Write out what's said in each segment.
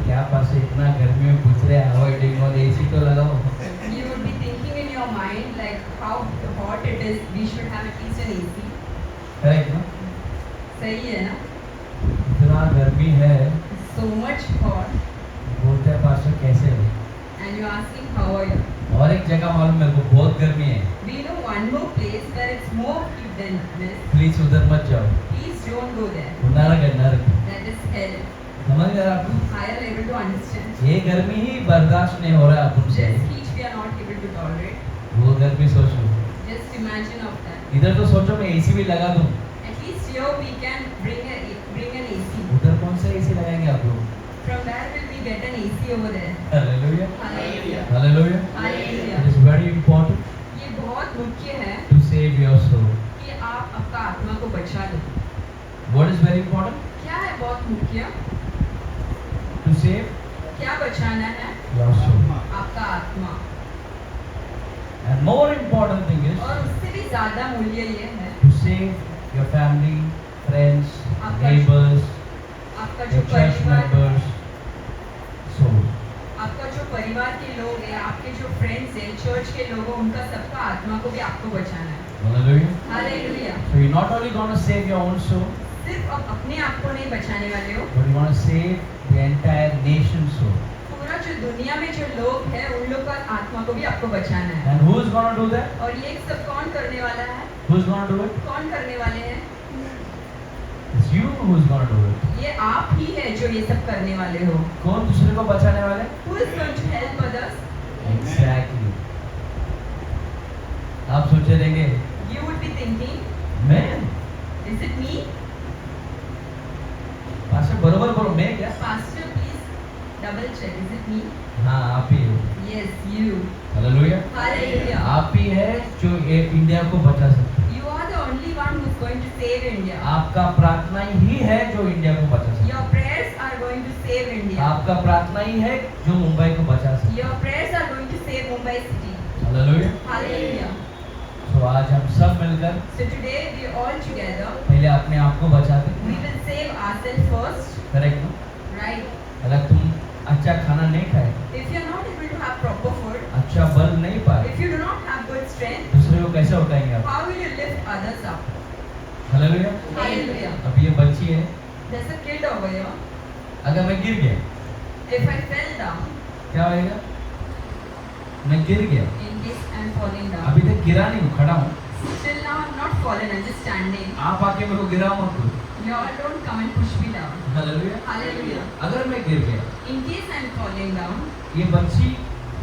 क्या पास इतना गर्मी में पूछ रहे हैं अवॉइडिंग और एसी तो लगाओ. You would be thinking in your mind like how hot it is. We should have at least an AC. Correct ना? सही है ना? इतना गर्मी है, So much hot, बोलते हैं पास्टर कैसे हो? and you're asking how are you? और एक जगह मालूम मेरे को बहुत गर्मी है, We know one more place where it's more heat than this. Please उधर मत जाओ. Please don't go there. वो नरक है, नरक. That is hell. समझ गए आप? Higher level to understand. ये गर्मी ही बर्दाश्त नहीं हो रहा है तुमसे. This heat we are not able to tolerate. वो गर्मी सोचो. Just imagine of that. इधर तो सोचो मैं एसी भी लगा दूं. At least here we can bring an AC. उधर कौन सा एसी लगाएंगे आप लोग? From where will we get an AC over there? Hallelujah, Hallelujah. Hallelujah. Hallelujah. It is very important ये बहुत मुख्य है to save your soul. कि आप आपका आत्मा को बचा लो. What is very important? क्या है बहुत मुख्य? To save क्या बचाना है? your soul. आपका आत्मा. And more important thing is और उससे भी ज्यादा मूल्य ये है to save your family, friends, आपका- neighbors, आपका जो your church परिवार members, soul. आपका जो परिवार के लोग हैं, आपके जो फ्रेंड्स हैं, चर्च के लोग हैं, उनका सबका आत्मा को भी आपको बचाना है. Hallelujah. Hallelujah. So you're not only going to save your own soul, सिर्फ आप अपने आप को नहीं बचाने वाले हो, but you're going to save the entire nation's soul. पूरा जो दुनिया में जो लोग हैं उन लोग का आत्मा को भी आपको बचाना है. And who's going to do that? और ये सब कौन करने वाला है? Who's going to do it? कौन करने वाले हैं? It's you who's going to do it. ये आप ही है जो ये सब करने वाले हो. कौन दूसरे को बचाने वाले? Who is going to help others? Exactly. आप सोचे रहेंगे You would be thinking, मैं? is it me? पास्टर बरोबर बोलो, मैं क्या? Pastor, please double check. Is it me? हाँ, आप ही हो. Yes, you. हालेलुया. Hallelujah. आप ही है जो ये इंडिया को बचा सकते हैं. You are the only one who is going to save India. आपका प्रार्थना ही है जो इंडिया को बचा सकता Your prayers are going to save है. India. आपका प्रार्थना ही है जो मुंबई को बचा सकता Your prayers are going to save Mumbai city. है. हालेलुया. Hallelujah. तो आज हम सब मिलकर So today we all together, पहले अपने आप को बचाते we हैं. will save ourselves first, correct ना? right? अगर तुम अच्छा खाना नहीं खाए, If you are not able to have proper food, अच्छा बल नहीं पाए, if you do not have good strength, दूसरे को कैसे उठाएंगे आप? how will you lift others up? Hallelujah. Hallelujah. अब ये बच्ची है, There's a kid over here. अगर मैं गिर गया If I fell down, क्या होएगा? मैं गिर गया, in case I'm falling down, अभी तक गिरा नहीं हूँ, खड़ा हूँ. still now I'm not fallen, I'm just standing. आप आके मेरे को गिरा मत दो. You all don't come and push me down. Hallelujah. Hallelujah. अगर मैं गिर गया, In case I'm falling down, ये बच्ची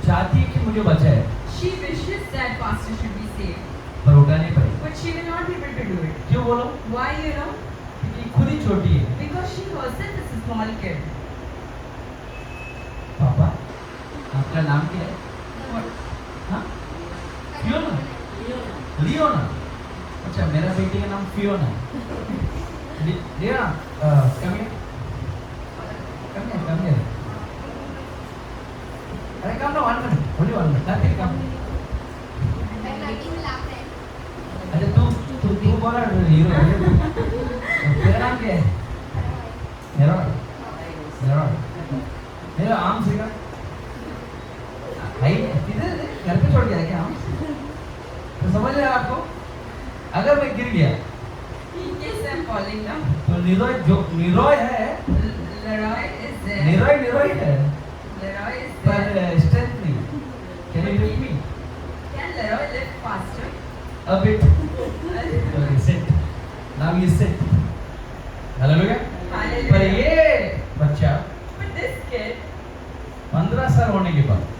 चाहती है कि मुझे बचाए, she wishes that pastor should be saved, पर उठा नहीं पाई. but she will not be able to do it. क्यों बोलो? Why, you know? क्योंकि ये खुद ही छोटी है. Because she herself is a small kid. पापा, आपका नाम क्या है? What? हाँ? फियोना. लियोना. अच्छा, मेरा बेटी का नाम फियोना है. Leone, come here. Come here, come here. अरे come now, 1 minute. Only 1 minute. Nothing, come. अच्छा, तू बोला हीरो है. तेरा नाम क्या है? मेरा आम सिखा. किधर घर पे छोड़ गया क्या आम? तो समझ रहे आपको? अगर मैं गिर गया In case I'm falling down, तो निरोय है. Leroy is there. निरोय है, Leroy is पर there. स्ट्रेंथ नहीं. Can you lift me? Can Leroy lift faster? A bit. Okay, sit. Now you sit. Hallelujah. पर Hallelujah. ये बच्चा But this kid, 15 साल होने के बाद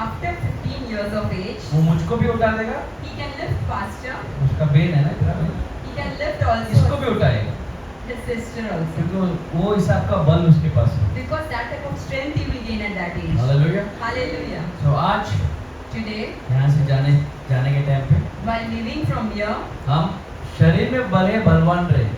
after 15 years of age, वो मुझको भी उठा देगा. he can lift faster. उसका बेन है ना, तेरा बेन, He can lift इसको also भी उठाएगा. his sister also. क्योंकि वो हिसाब का बल उसके पास है. Because that type of strength he will gain at that age. Hallelujah. Hallelujah. तो आज Today, यहाँ से जाने के टाइम पे while leaving from here, हम शरीर में बलवान रहे,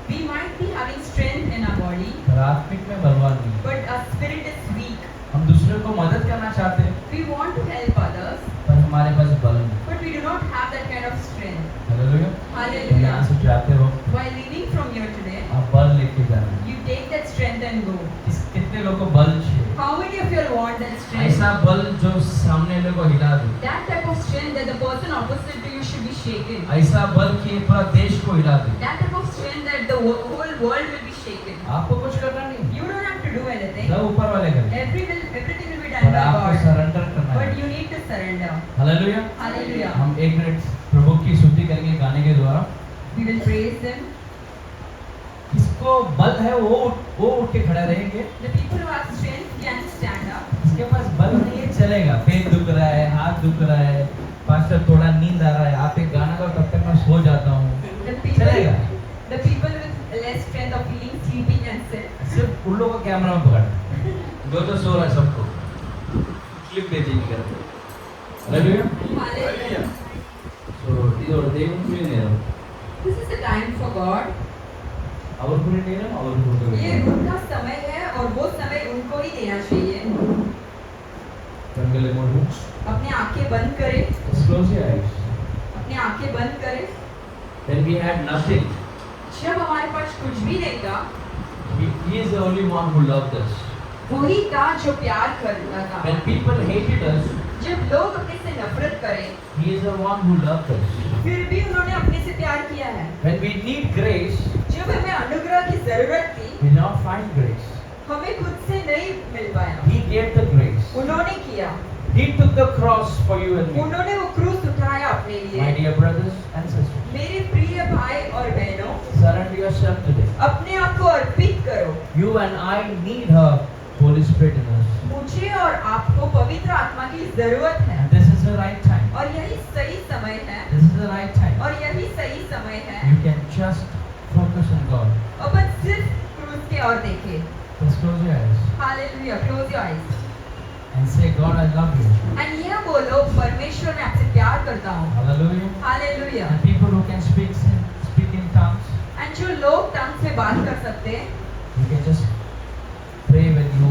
we might be having strength in our body, पर आत्मिक में बलवान नहीं. but our spirit is weak. हम दूसरे को मदद करना चाहते हैं, We want to help others, पर हमारे पास बल नहीं. but we do not have that kind of strength. Hallelujah. तो यहाँ Hallelujah. से जाते हो While leaving from here today, आप बल लेके जाना. you take that strength and go. कितने लोग को बल ऐसा बल जो सामने वाले को हिला दे, That type of strength that the person opposite to you should be shaken. ऐसा बल कि पूरा देश को हिला दे। That type of strength that the whole world will be shaken. आपको कुछ करना नहीं, You don't have to do anything. सब ऊपर वाले करें, Everything will be done और by आपको God. सरेंडर करना But है। you need to surrender. Hallelujah. Hallelujah. हम 1 मिनट प्रभु की स्तुति करेंगे गाने के द्वारा। We will praise Him. इसको बल है वो उठ के खड़ा रहेंगे, The people who have strength can stand up. इसके पास बल नहीं है चलेगा, पेट दुख रहा है, हाथ दुख रहा है, पास्टर थोड़ा नींद आ रहा है, आप एक गाना गाओ तब तक मैं सो जाता हूँ, चलेगा। The people with less strength of feeling sleepy can sit. सिर्फ उन लोगों को कैमरा में पकड़ दो तो सो रहा है सबको क्लिप भेजी नहीं करते। हालेलुया। Hallelujah. सो இது ஒரு தேவனுடைய நேரம், This is the time for God. அவருக்குரிய நேரம் அவருக்கு ये उनका समय है और वो समय उनको ही देना चाहिए. कண்களை மூடு, अपनी आंखें बंद करें. Close your eyes. अपनी आंखें बंद करें. When we had nothing, जब हमारे पास कुछ भी नहीं था, he is the only one who loved us. वही था जो प्यार करता था. When people hated us, जब लोग अपने से नफरत करें, he is the one who loved us. फिर भी उन्होंने अपने से प्यार किया है. When we need grace, जब हमें अनुग्रह की जरूरत थी, we did not find grace. हमें खुद से नहीं मिल पाया. He gave the grace. उन्होंने किया. He took the cross for you and me. उन्होंने वो क्रूस उठाया अपने My लिए. dear brothers and sisters, मेरे प्रिय भाई और बहनों, surrender yourself today. अपने आप को अर्पित करो. You and I need her Holy Spirit in us. मुझे और आपको पवित्र आत्मा की जरूरत है. And this is the right time. और यही सही समय है. This is the right time. और यही सही समय है. You can just focus on God. अपन सिर्फ क्रूस के और देखें. Just close your eyes hallelujah. Close your eyes. and say, God, I love you. And यह बोलो, परमेश्वर मैं आपसे प्यार करता हूँ. Hallelujah. Hallelujah. And people who can speak in tongues, and जो लोग टंग्स में बात कर सकते हैं, you can just pray when you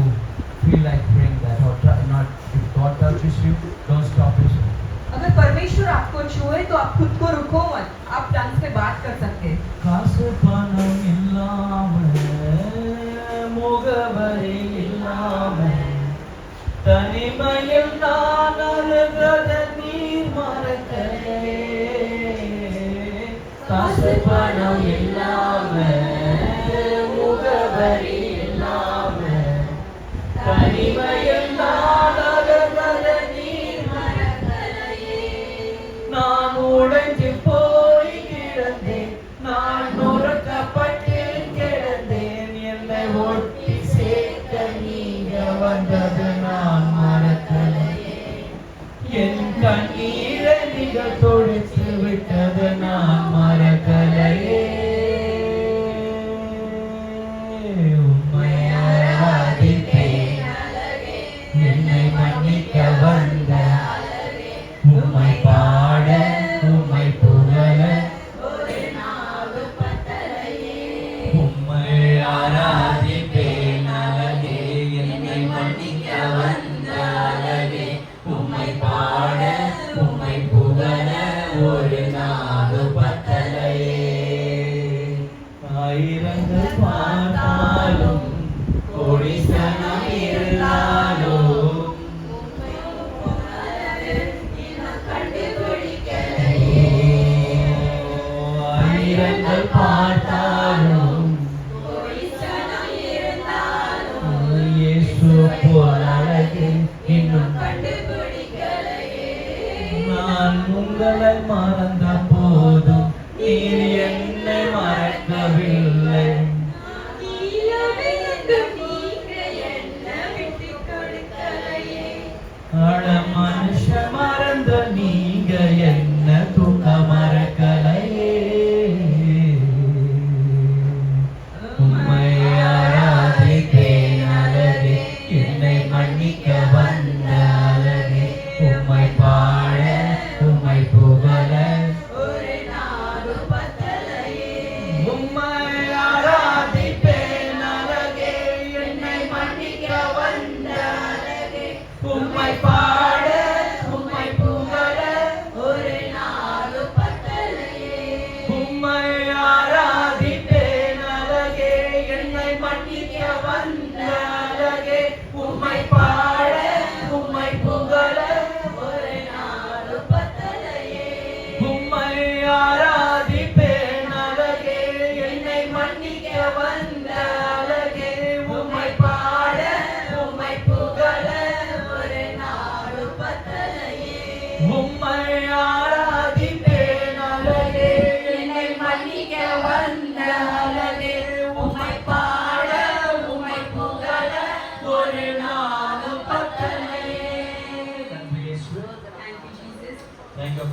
feel like praying that, or try not. If God touches you, don't stop yourself. अगर परमेश्वर आपको छुए तो आप खुद को रुको मत. आप टंग्स में बात कर सकते हैं. காசு பணம் இல்லாம முகவரி இல்லாம தனிமையில் நான் அழுகிறத நீர் மறக்கலே. காசு பணம் இல்லாம முகவரி இல்லாம தனிமையில் நான் அழுகிறத நீர் மறக்கலையே. நான் உடைஞ்சு போய் கிடந்தேன், நான் நொறுக்கப்பட்டு கிடந்தேன், என்னை ஒட்டி சேர்க்க நீங்க வந்தது நான் மறக்கலையே. என் கண்ணீரை நீங்கள் தொடுத்து விட்டது நான் மறக்கலையே. உம்மை ஆராதிப்பேன், என்னை மன்னிக்க வந்த உம்மை பாட உம்மை புகழ உம்மை ஆராதிப்பேன் அழகே, என்னை மன்னிக்க வந்த அழகே, உம்மை பாட உம்மை புகழ ஒரு நாடு பத்தலையே. ஆயிரங்கள் பார்த்தாலும் கோடி சனம் இருந்தாலும் ஆயிரங்கள் பார்த்தாலும் இயேசு போல் அழகு இன்னும் நான் உங்களை மறந்த போதும் நீர் என்னை மறக்கவில்லை. அட மனுஷ மறந்த நீங்க என்ன தூக்க மறக்கலையே. உம்மை ஆராதிப்பேன் அழகே, என்னை மன்னிக்க வந்த அழகே, உம்மை பாட உம்மை புகழ உம்மை ஆராதிப்பேன் அழகே, என்னை மன்னிக்க வந்த அழகே, உம்மை பாட உம்மை புகழ உம்மை ஆராதிப்பேன் அழகே, என்னை மன்னிக்க வந்த அழகே, உம்மை பாட உம்மை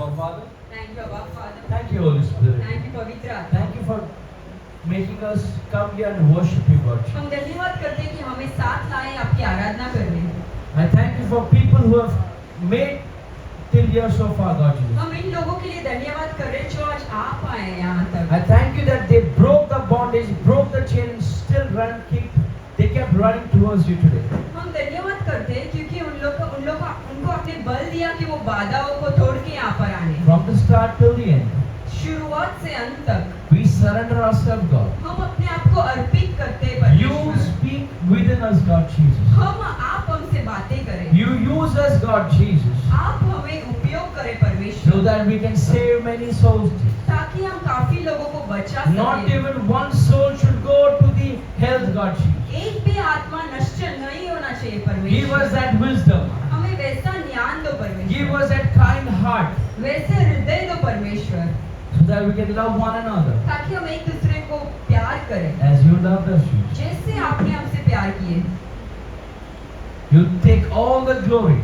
Abba Father. Thank you, Abba Father. Thank you, Holy Spirit. Thank you, Pavitra Atma. Thank you for making us come here and worship you, God. हम धन्यवाद करते हैं कि हमें साथ लाए आपकी आराधना करने। I thank you for people who have made till here so far, God Jesus. हम इन लोगों के लिए धन्यवाद कर रहे हैं जो आज आप आए हैं यहाँ तक। I thank you that they broke the bondage, broke the chain, and still they kept running towards you today. हम धन्यवाद करते हैं क्योंकि उनको आपने बल दिया कि वो बाधाओं को तोड़ के यहाँ पर आने। From the start till the end, शुरुआत से अंत तक we surrender ourselves, God. हम अपने आप को अर्पित करते हैं You परमेश्वर। speak within us, God Jesus. आप हमसे बातें करें। You use us, God Jesus, आप हमें उपयोग करें परमेश्वर, so that we can save many souls. ताकि हम काफी लोगों को बचा Not सकें। even one soul should go to the hell, God Jesus. एक भी आत्मा नष्ट नहीं होना चाहिए Give us परमेश्वर। that wisdom. हमें वैसा ज्ञान दो Give परमेश्वर, us that kind heart, वैसे हृदय दो परमेश्वर, so that we can love one another ताकि हम एक दूसरे को प्यार करें as you loved us, Jesus. जैसे आपने हमसे प्यार किए। You take all the glory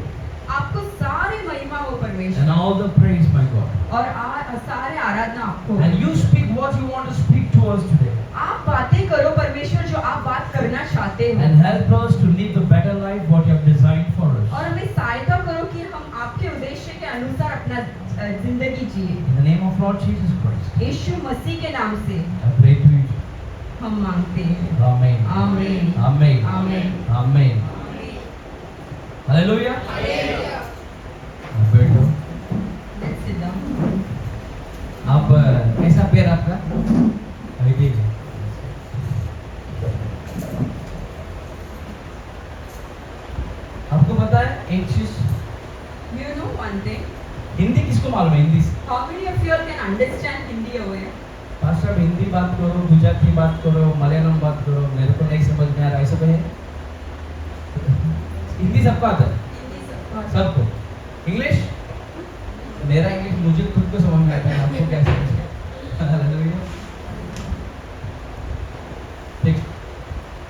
आपको सारे महिमा हो and परमेश्वर, all the praise, my God. और सारे आराधना आपको। And you speak what you want to speak to us today, आप बातें करो परमेश्वर जो आप बात करना चाहते हो, and help us to live the better life what you have designed for us. और हमें सहायता करो कि हम आपके उद्देश्य के अनुसार अपना जिंदगी जिए। In the name of Lord Jesus Christ, यीशु मसीह के नाम से I pray to you. हम मांगते हैं। Amen. आमीन। Amen. आमीन। Amen. Hallelujah. अब बैठो। Let's sit down. आप कैसा पैर आपका? अभी ठीक है। आपको पता है एक चीज, You know one thing. Hindi किसको मालूम है? Hindi How many of you all can understand Hindi over here? Pastor अब हिंदी बात करो, गुजराती बात करो, मलयालम बात करो, मेरे को नहीं समझ में आ रहा, ऐसा तो है? हिंदी सबको आता है? Hindi सबको आता है। सबको? इंग्लिश? मेरा इंग्लिश मुझे खुद को समझ में आता है, आपको क्या समझ में? हालेलुया। ठीक,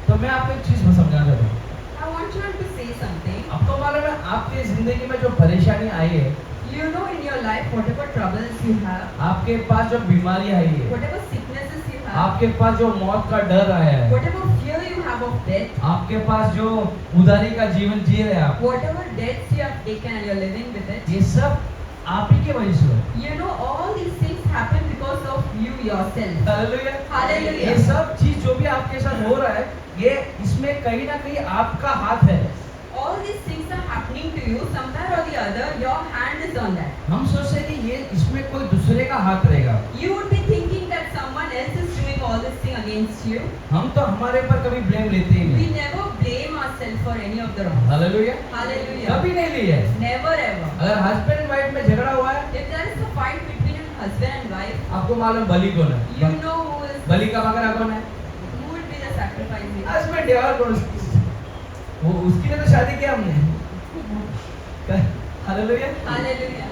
तो मैं आपको एक चीज समझाना चाहता हूँ। I want you all to say something. आपको मालूम है आपकी जिंदगी में जो परेशानी आई है, You know in your life whatever troubles you have, आपके पास जो बीमारी आई है, whatever sicknesses you have, आपके पास जो मौत का डर आया है, whatever fear you have of death, आपके पास जो उधारी का जीवन जी रहे हैं आप, whatever debts you have taken and you're living with it, ये सब आप ही के वजह से हुआ। you know all these things happen because of you yourself. Hallelujah. Hallelujah. ये सब चीज जो भी आपके साथ हो रहा है, ये इसमें कहीं ना कहीं आपका हाथ है। All these things are happening to you somewhere or the other. Your hand is on that. हम सोचते हैं कि ये इसमें कोई दूसरे का हाथ रहेगा। You would be thinking that someone else is doing all this thing against you. हम तो हमारे ऊपर कभी ब्लेम लेते ही We नहीं। never blame ourselves for any of the wrong. Hallelujah. Hallelujah. कभी नहीं लिया है। Never ever. अगर हस्बैंड एंड वाइफ में झगड़ा हुआ है, If there is a fight between a husband and wife, आपको मालूम बलि कौन you है? know who is बलि का बकरा कौन है? who would be the sacrificing. Husband है, और कौन? वो उसकी ने तो शादी किया हमने। हालेलुया। Hallelujah.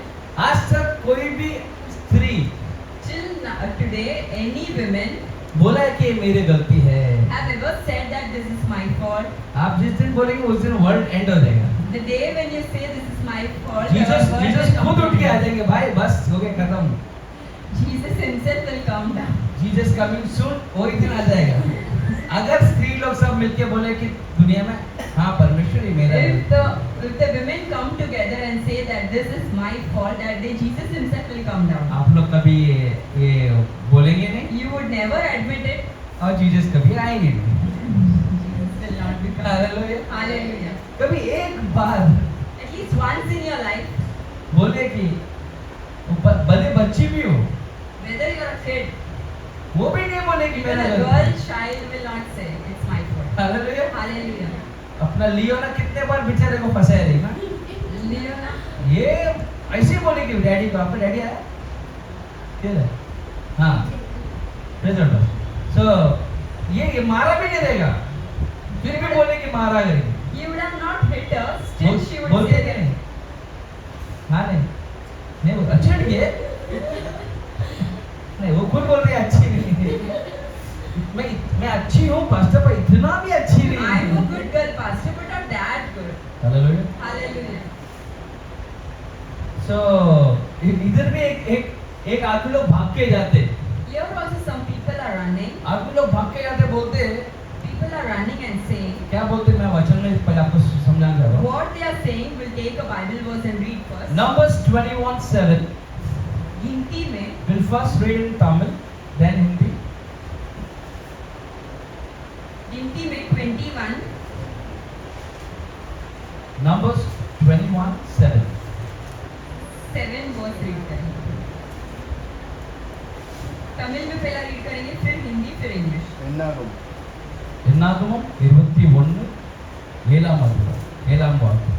आज तक कोई भी स्त्री Till today, any women बोला है कि ये मेरी गलती है। have ever said that this is my fault. आप जिस दिन बोलेंगे उस दिन वर्ल्ड एंड हो जाएगा। The day when you say this is my fault, Jesus your word Jesus will खुद come उठ के आ to जाएंगे, भाई बस हो गया खत्म। Jesus himself will come down. Jesus coming soon, वही दिन आ जाएगा। अगर स्त्री लोग सब मिलके बोले कि दुनिया में हाँ परमेश्वर ही मेरा है, If the women come together and say that this is my fault, that day Jesus himself will come down. आप लोग कभी ये बोलेंगे नहीं You would never admit it. और जीसस कभी आएंगे नहीं। Jesus will not be coming. Hallelujah. Hallelujah. कभी एक बार At least once in your life, बोले कि भले बच्ची भी हो, whether you're a kid, वो भी नहीं बोले कि even मेरा a गलती girl है। child will not say it's my fault. Hallelujah. Hallelujah. अपना लियो ना कितने बार बेचारे को फंसाया देखा। Leona, ये ऐसे बोले कि डैडी को, आपका डैडी आया किधर है? हाँ प्रेजेंट। सो ये मारा भी नहीं देगा, फिर भी बोले कि मारा करेंगे। you would have not hit her, still she would बोलते say क्या that. नहीं? हाँ नहीं नहीं वो अच्छे लगे नहीं, वो खुद बोल रही है अच्छी नहीं। मैं अच्छी हूँ पास्टर, पर इतना भी अच्छी नहीं। I'm a good girl, pastor, but not that good. Hallelujah. Hallelujah. सो इधर के जाते, Here also some people are running. आदमी लोग भाग के जाते बोलते हैं, People are running and saying, क्या बोलते हैं? मैं वचन में पहले आपको समझाना चाह रहा हूँ। what they are saying, will take a Bible verse and read first. Numbers 21:7. गिनती में We'll first read in Tamil, then Hindi. गिनती में 21 Numbers 21:7. 7 वर्स रीड करेंगे। तमिल में पहला रीड करेंगे, फिर हिंदी, फिर इंग्लिश। என்னாகும் என்னாகமம் 21:7 வாக்கு.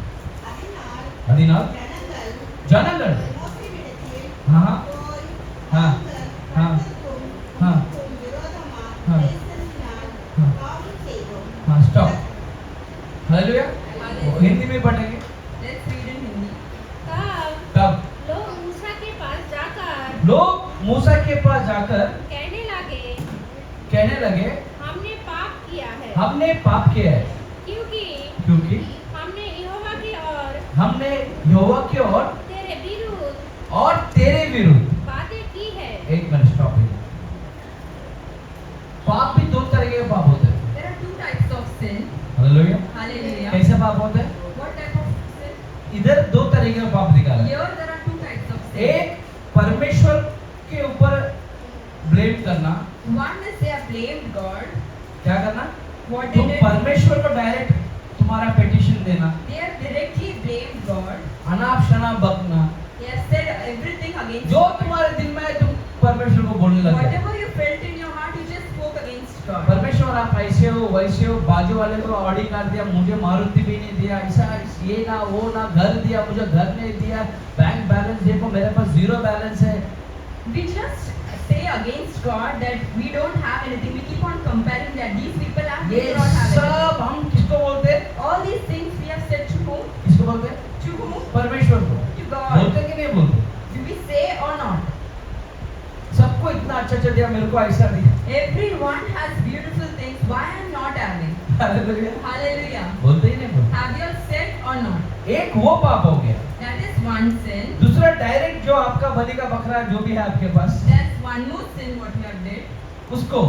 அதனால் ஜனங்கள் हाँ हाँ हाँ हाँ हाँ हाँ स्टॉप। हालेलुया। हिंदी में पढ़ेंगे। Let's read in Hindi. तब लोग मूसा के पास जाकर लोग मूसा के पास जाकर कहने लगे, हमने पाप किया है, हमने पाप किया है, क्योंकि क्योंकि हमने यहोवा की और हमने यहोवा की ओर तेरे विरुद्ध और तेरे विरुद्ध। बातें की है। एक मिनट स्टॉप। पाप भी दो तरह के पाप होते हैं। There are two types of sin. Hallelujah. Hallelujah. कैसे पाप होते हैं? What type of sin? इधर दो तरह के पाप निकाला है। Here there are two types of sin. एक परमेश्वर के ऊपर ब्लेम करना। One is they have blamed God. क्या करना? What तुम did it? परमेश्वर को डायरेक्ट तुम्हारा पेटिशन देना, They have directly blamed God. अनाप शनाप बकना, They have said everything against जो God. तुम्हारे दिल में है तुम परमेश्वर को बोलने लगे। Whatever you felt in your heart, you just spoke against God. परमेश्वर आप ऐसे हो वैसे हो, बाजू वाले को ऑडी कार दिया, मुझे मारुति भी नहीं दिया, ऐसा ये ना वो ना, घर दिया मुझे घर नहीं दिया, बैंक बैलेंस देखो मेरे पास 0 बैलेंस है। We just say against God that we don't have anything. We keep on comparing that these people have, we ये do not have anything. सब हम किसको बोलते हैं? All these things we have said to whom? किसको बोलते हैं? To whom? परमेश्वर को। To God. बोलते कि नहीं बोलते? Do we say or not? सबको इतना अच्छा अच्छा दिया, मेरे को ऐसा दिया। Everyone has beautiful things. Why I am not having? Hallelujah. Hallelujah. बोलते ही नहीं बोलते। Have you all said or not? एक वो पाप हो गया। That is one sin. दूसरा डायरेक्ट जो आपका बलि का बकरा जो भी है आपके पास, That's one more sin what you have did. उसको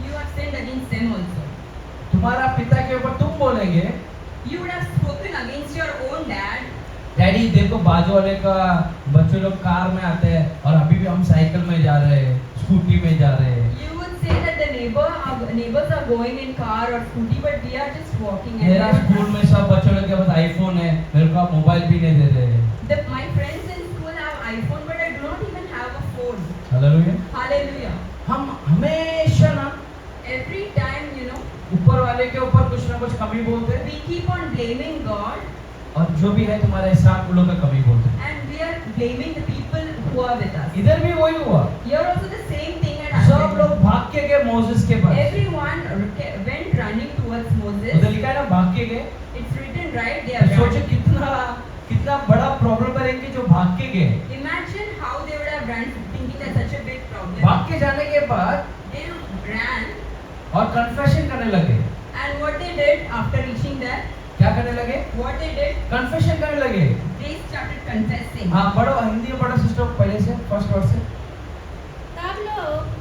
You have sinned against them also. तुम्हारा पिता के ऊपर तुम बोलेंगे, You would have spoken against your own dad. Daddy देखो बाजू वाले का बच्चे लोग कार में आते हैं और अभी भी हम साइकिल में जा रहे हैं, स्कूटी में जा रहे हैं। You would say that the neighbors are going in car or scooty, but we are just walking. And मेरा स्कूल में सब बच्चों लोग के पास आईफोन है, मेरे को आप मोबाइल भी नहीं दे रहे। My friends in school have iPhone, but I do not even have a phone. Hallelujah. Hallelujah. हम हमेशा ना Every time, ऊपर वाले के ऊपर कुछ ना कुछ कमी बोलते हैं, we keep on blaming God और जो भी है तुम्हारे साथ उन लोग का कमी बोलते हैं। and we are blaming the people who are with us. इधर भी वही हुआ, Here also the same thing had सब happened. लोग भाग के गए मोसेस के पास। Everyone went running towards उधर Moses. लिखा है ना भाग के गए। It's written right तो there. सोचो कितना बड़ा प्रॉब्लम करेंगे जो भाग के गए। Imagine how they would have run thinking that's such a big problem. भाग के जाने के बाद They ran, और कन्फेशन करने लगे। and what they did after reaching there, क्या करने लगे? what they did, कन्फेशन करने लगे। they started confessing. हाँ पढ़ो, हिंदी में पढ़ो सिस्टर पहले से, फर्स्ट वर्ड से।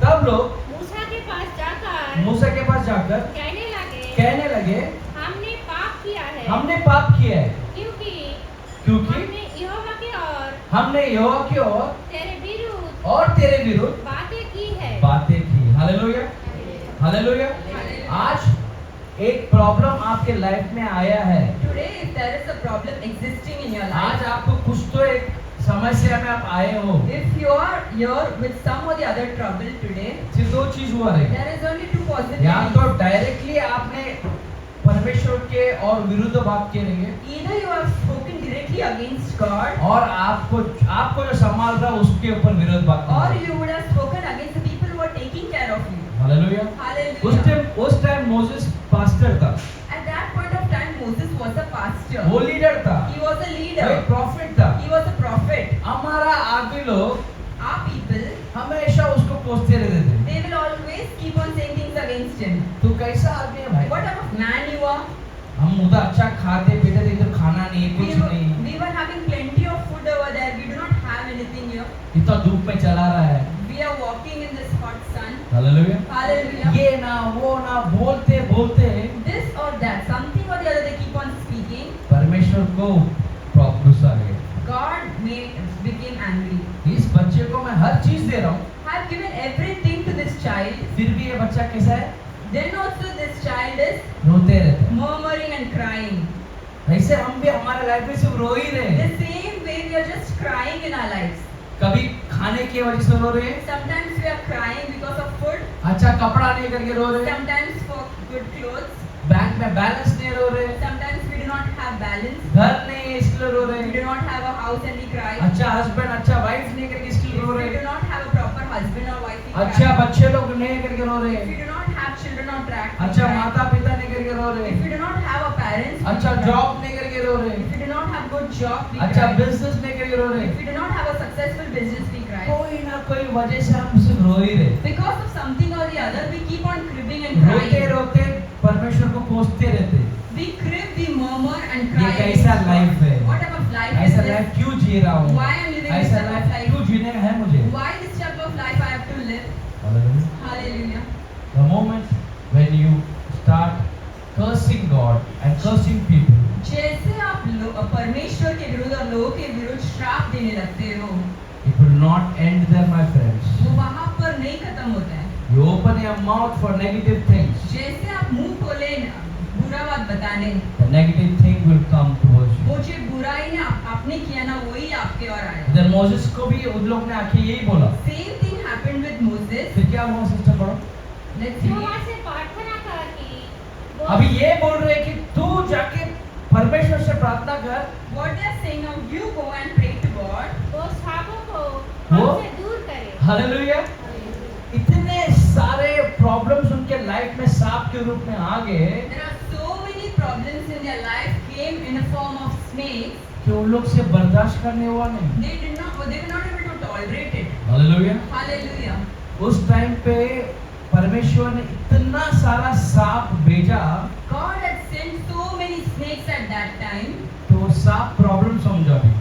तब लोग मूसा के पास जाकर मूसा के पास जाकर कहने लगे हमने पाप किया है, हमने पाप किया है, क्योंकि क्योंकि हमने यहोवा की और हमने यहोवा की ओर तेरे विरुद्ध और तेरे विरुद्ध बातें की है। बातें की। हालेलुया। हालेलुया। आज एक प्रॉब्लम आपके लाइफ में आया है। Today, if there is a problem existing in your आज life, आपको कुछ तो एक समस्या में आप आए हो। if you are here with some or the other trouble today, सिर्फ दो चीज हुआ रहेगा, there is only two या तो possibilities. डायरेक्टली आपने परमेश्वर के और विरुद्ध बात करेंगे, Either you have spoken directly against God, और आपको जो संभाल रहा है उसके ऊपर विरोध बात or करेंगे। you would have spoken against the people who are taking care of you. Hallelujah. Hallelujah. उस टाइम मोसेस पास्टर था, At that point of time, Moses was a pastor. वो लीडर था, He was a वो leader. एक profit था। He was a prophet. हमारा आदमी लोग Our people, हमेशा उसको कोसते रहते थे, they will always keep on saying things against him. तू कैसा आदमी है भाई? What type of man you are? हम उधर अच्छा खाते पीते थे, इधर खाना नहीं कुछ नहीं, We were having plenty of food over there. We do not have anything here. इतना धूप में चला रहा है। We We are walking in this hot sun. Hallelujah. Hallelujah. ये ना वो ना बोलते बोलते This or that, something or the other, they keep on speaking. परमेश्वर को गुस्सा आ गया। God became angry. इस बच्चे को मैं हर चीज दे रहा हूँ, I have given everything to this child. फिर भी ये बच्चा कैसा है? Then also this child is रोते रहता है। murmuring and crying. ऐसे हम भी हमारे लाइफ में सिर्फ रो ही रहे The हैं। same way we are just crying in our lives. कभी खाने की वजह से रो रहे हैं, Sometimes we are crying because of food. अच्छा कपड़ा नहीं करके रो रहे हैं, Sometimes for good clothes. Bank में बैलेंस नहीं रो रहे हैं, Sometimes we do not have balance. घर नहीं है इसलिए रो रहे We do हैं, not have a house and we cry. अच्छा हस्बैंड अच्छा वाइफ नहीं करके इसलिए रो If रहे we do हैं, not have a proper husband or wife, we अच्छा cry. बच्चे लोग नहीं करके रो रहे If we हैं, do not have children or track, we अच्छा cry. माता पिता नहीं करके रो रहे If हैं, we do not have a parents, we अच्छा cry. जॉब नहीं करके रो रहे If हैं, we do not have good job, we अच्छा cry. बिजनेस नहीं करके रो रहे If हैं, we do not have a successful business, we cry. कोई ना कोई वजह से हम सिर्फ रो ही रहे। Because of something or the other, we keep on cribbing and रोते crying. रोते परमेश्वर को कोसते रहते, We crib, we murmur and ये cry. कैसा लाइफ है, What type of life is ऐसा this? लाइफ क्यों जी रहा हूँ, Why I am living this ऐसा type of लाइफ life? क्यों जीने का है मुझे। Why this type of life I have to live? Hallelujah. Hallelujah. The moment when you start cursing God and cursing people, जैसे आप परमेश्वर के विरुद्ध और लोगों के विरुद्ध श्राप देने लगते हो, it will not end there, my friends. वो वहाँ पर नहीं खत्म होता है। You open your mouth for negative things, जैसे आप मुंह खोले ना बुरा बात बताने, the negative thing will come towards you. वो जो बुराई ने आपने किया ना वही आपके और आया। Then Moses को भी उन लोग ने आके यही बोला, Same thing happened with Moses. फिर क्या हुआ सिस्टर पढ़ो। Let's Jehovah read. से प्रार्थना कर कि वो अभी ये बोल रहे कि तू जाके परमेश्वर से प्रार्थना कर, What they are saying now, you go and pray to God. वो श्रापों को वो? हमसे दूर करे। हालेलुया। इतने सारे प्रॉब्लम्स उनके लाइफ में सांप के रूप में आ गए There are so many problems in their life came in a form of snakes. कि उन लोग से बर्दाश्त करने हुआ नहीं। They were not able to tolerate it. Hallelujah. Hallelujah. उस टाइम पे परमेश्वर ने इतना सारा सांप भेजा, God had sent so many snakes at that time. तो सांप प्रॉब्लम समझा भी।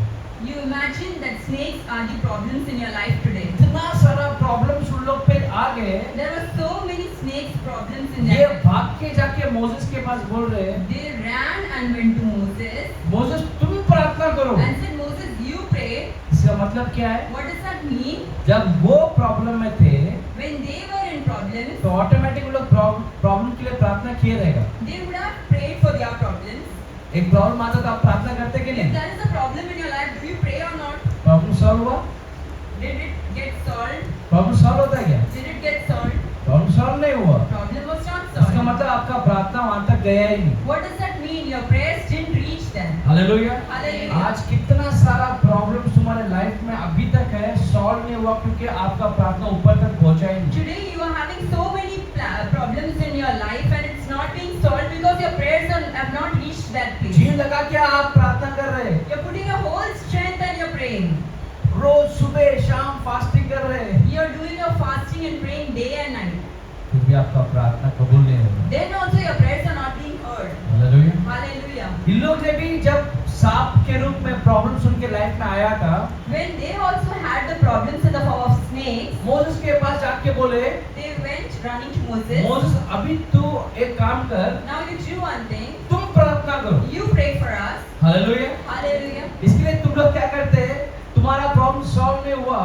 You imagine that snakes are the problems in your life today. इतना सारा प्रॉब्लम्स उन लोग पे आ गए, There were so many snakes problems in ये their life. भाग के जाके मोसेस के पास बोल रहे हैं, They ran and went to Moses Moses तुम प्रार्थना करो। and said, Moses, you pray. इसका मतलब क्या है? What does that mean? जब वो प्रॉब्लम में थे When they were in problems, तो ऑटोमेटिक वो लोग प्रॉब्लम के लिए प्रार्थना किए रहेगा। they would have prayed for their problems. एक प्रॉब्लम आता तो आप प्रार्थना करते कि If नहीं? there is a problem in your life, do you pray or not? Problem solve हुआ? Did it get solved? Problem solve होता है क्या? Did it get solved? Problem solve नहीं हुआ, Problem was not इसका solved. मतलब आपका प्रार्थना वहां तक गया ही नहीं। What does that mean? Your prayers didn't reach them. Hallelujah. Hallelujah. आज कितना सारा प्रॉब्लम्स तुम्हारे लाइफ में अभी तक है, सॉल्व नहीं हुआ क्योंकि आपका प्रार्थना ऊपर तक पहुंचा ही नहीं। Today you are having so many problems in your life and it's not being solved because your prayers have not reached that place. जी लगा क्या आप प्रार्थना कर रहे हैं, You're putting your whole strength and you're praying. रोज सुबह शाम fasting कर रहे हैं, You're doing your fasting and praying day and night. फिर भी आपका प्रार्थना कबूल नहीं होगा। Then also your prayers are not being heard. Hallelujah. Hallelujah. इन लोग ने भी जब सांप के रूप में प्रॉब्लम्स उनके लाइफ में आया था, When they also had the problems in the form of snakes, Moses के पास जाके बोले, they went running to Moses. Moses अभी तू एक काम कर, Now you do one thing. तुम प्रार्थना करो। You pray for us. Hallelujah. Hallelujah. इसके लिए तुम लोग क्या करते हैं, तुम्हारा प्रॉब्लम सॉल्व नहीं हुआ,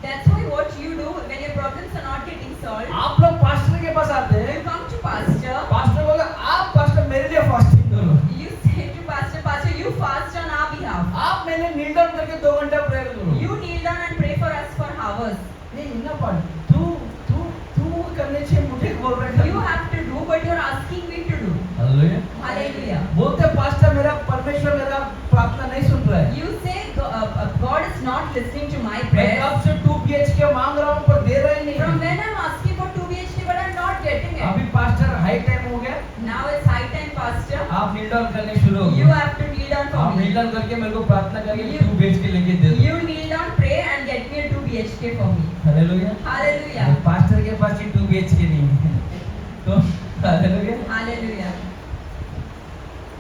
That's why what you do when your problems are not getting solved, आप लोग पास्टर के पास आते हैं, you come to pastor. Pastor बोले आप पास्टर मेरे लिए फास्टिंग करो, You say to pastor, pastor, you fast on our behalf. आप मेरे नील डाउन करके 2 घंटा प्रेयर करो। You kneel down and pray for us for hours. नहीं ना पाल, तू तू तू करने से मुझे बोल रहा है। You have to do what you're asking me to do. Hallelujah. Hallelujah. बोलते पास्टर मेरा परमेश्वर मेरा प्रार्थना नहीं सुन रहा है, You say God is not listening to my मैं prayers. कब से 2 BHK मांग रहा हूँ पर दे रहा ही From नहीं। when I'm asking for 2 BHK but I'm not getting it. अभी पास्टर हाई टाइम हो गया, Now it's high time, pastor. आप नील डाउन करने शुरू हो You गए, have to kneel down for आप नील me. डाउन करके मेरे को प्रार्थना करके You- 2 BHK लेके दे दो। You kneel down, pray and get me a 2 BHK for me. Hallelujah. Hallelujah. Pastor के पास ही 2 BHK नहीं है, तो हालेलुया। Hallelujah.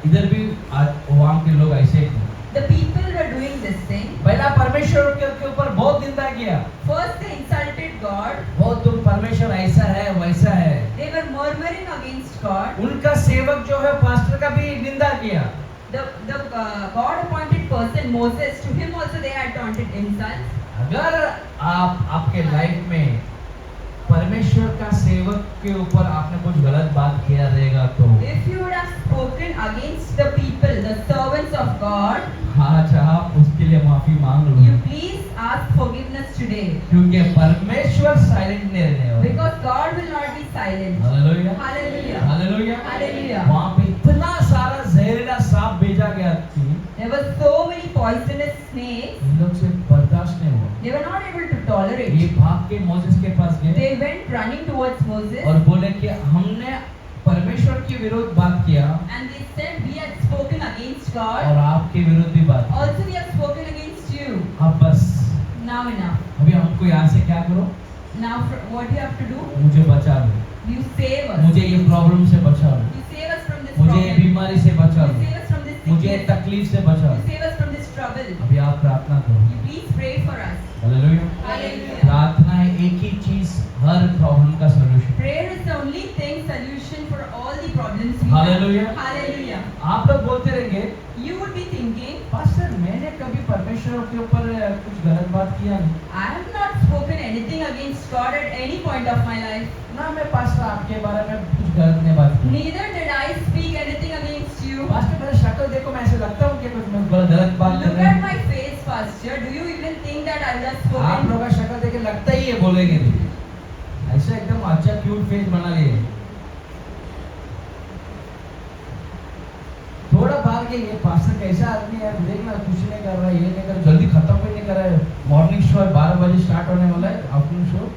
इधर भी आज वहाँ के लोग ऐसे ही थे। The people were doing this thing. पहला परमेश्वर के ऊपर बहुत निंदा किया, First they insulted God. सेवक जो है पास्टर का भी निंदा किया। The God appointed person Moses, to him also they had taunted insults. अगर आप आपके लाइफ में परमेश्वर का सेवक के ऊपर आपने कुछ गलत बात किया रहेगा तो If you would have spoken against the people, the servants of God, आज आप उसके लिए माफी मांग you low, please ask forgiveness today. क्योंकि परमेश्वर साइलेंट नहीं रहने वाला। Because God will not be silent. Hallelujah, Hallelujah. Hallelujah. Hallelujah. वहाँ पे इतना सारा जहरीला सांप भेजा गया कि There were so many poisonous snakes. इन लोग से बर्दाश्त नहीं हुआ। They were not able to ये tolerate. भाग के मोसेस के पास गए They went running towards Moses और बोले कि हमने परमेश्वर के विरुद्ध बात किया and they said, we had spoken against और God. आपके विरुद्ध भी बात की। Also we have spoken against you. अब बस Now enough. अभी हमको यहाँ से क्या करो, Now what you have to do? मुझे बचा लो, You save us. मुझे ये प्रॉब्लम से बचा लो, You save us from this मुझे ये problem. बीमारी से बचा You low, save us from this मुझे sickness. तकलीफ से बचा You low. save us from this trouble. अभी आप प्रार्थना करो। You please pray for us. Hallelujah. Hallelujah. प्रार्थना है एक ही चीज हर प्रॉब्लम का solution. Prayer is the only thing solution for all the problems we Hallelujah. have. Hallelujah. आप लोग बोलते रहेंगे You would be thinking, pastor मैंने कभी परमेश्वर के ऊपर कुछ गलत बात किया नहीं I have not spoken anything against God at any point of my life. ना, मैं पास्टर आपके बारे में कुछ गलत नहीं बात की। Neither did I speak anything against you. Pastor मेरा शक्ल देखो, मैं ऐसे लगता हूँ कि कुछ मैं गलत बात कर Look रहा at हूँ। my face, Pastor. Do you even think that I would have आप spoken? लोग का शक्ल देख के लगता ही है बोलेंगे भी। ऐसा एकदम अच्छा क्यूट फेस बना लिए। थोड़ा भाग के ये पास्टर कैसा आदमी है, देखना कुछ नहीं कर रहा है, ये नहीं कर, जल्दी खत्म भी नहीं कर रहा है। मॉर्निंग शो 12 बजे स्टार्ट होने वाला है, आफ्टरनून शो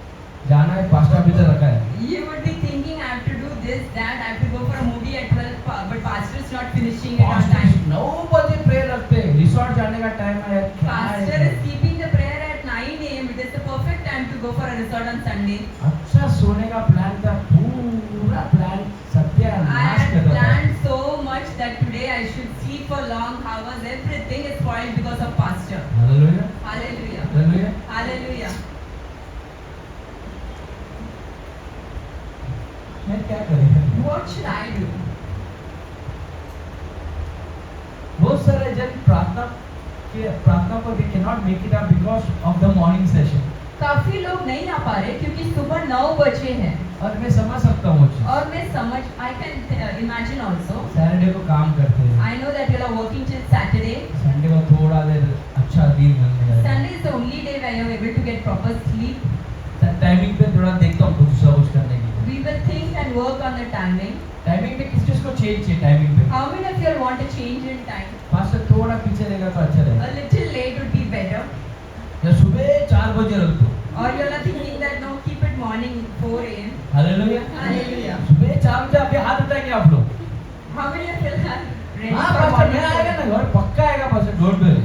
जाना है, पास्टर अभी तक रखा है। You would be thinking I have to do this, that, I have to go for a movie at 12, but Pastor is not finishing it on time. 9 बजे प्रेयर रखते हैं, रिसोर्ट जाने का टाइम है। Pastor is keeping the prayer at 9 a.m. It is the perfect time to go for a resort on Sunday. अच्छा सोने का plan था, पूरा प्लान I सत्यानाश had कर दिया। planned so much that today I should sleep for long hours. Everything is spoiled because of Pastor. Hallelujah, Hallelujah. Hallelujah. Hallelujah. मैं क्या करें? What should I do? बहुत सारे जन प्रार्थना को they cannot make it up because of the morning session। काफी लोग नहीं आ पा रहे क्योंकि सुबह 9 बजे हैं और मैं समझ सकता हूँ वो चीज़। और मैं समझ I can imagine also. Saturday को काम करते हैं, I know that you are working till Saturday. Sunday को थोड़ा देर अच्छा दिन मिलने का। Sunday is the only day where you are able to get proper sleep. Timing पे थोड़ा देखता हूँ कुछ कुछ करने के लिए। We will think and work on the timing. Timing पे किस चीज़ को चेंज चाहिए टाइमिंग पे? How many of you all want to change in time? Pastor थोड़ा पीछे रहेगा तो अच्छा रहेगा। A little late would be better. या सुबह 4 बजे रख दो। Or you are thinking that no, keep it morning 4 a.m. Hallelujah. Hallelujah. सुबह 4 बजे अभी हाथ उठाएंगे आप लोग। How many of you have ready हाँ for पास्टर morning मैं आएगा prayer? ना घर पक्का आएगा pastor, don't worry.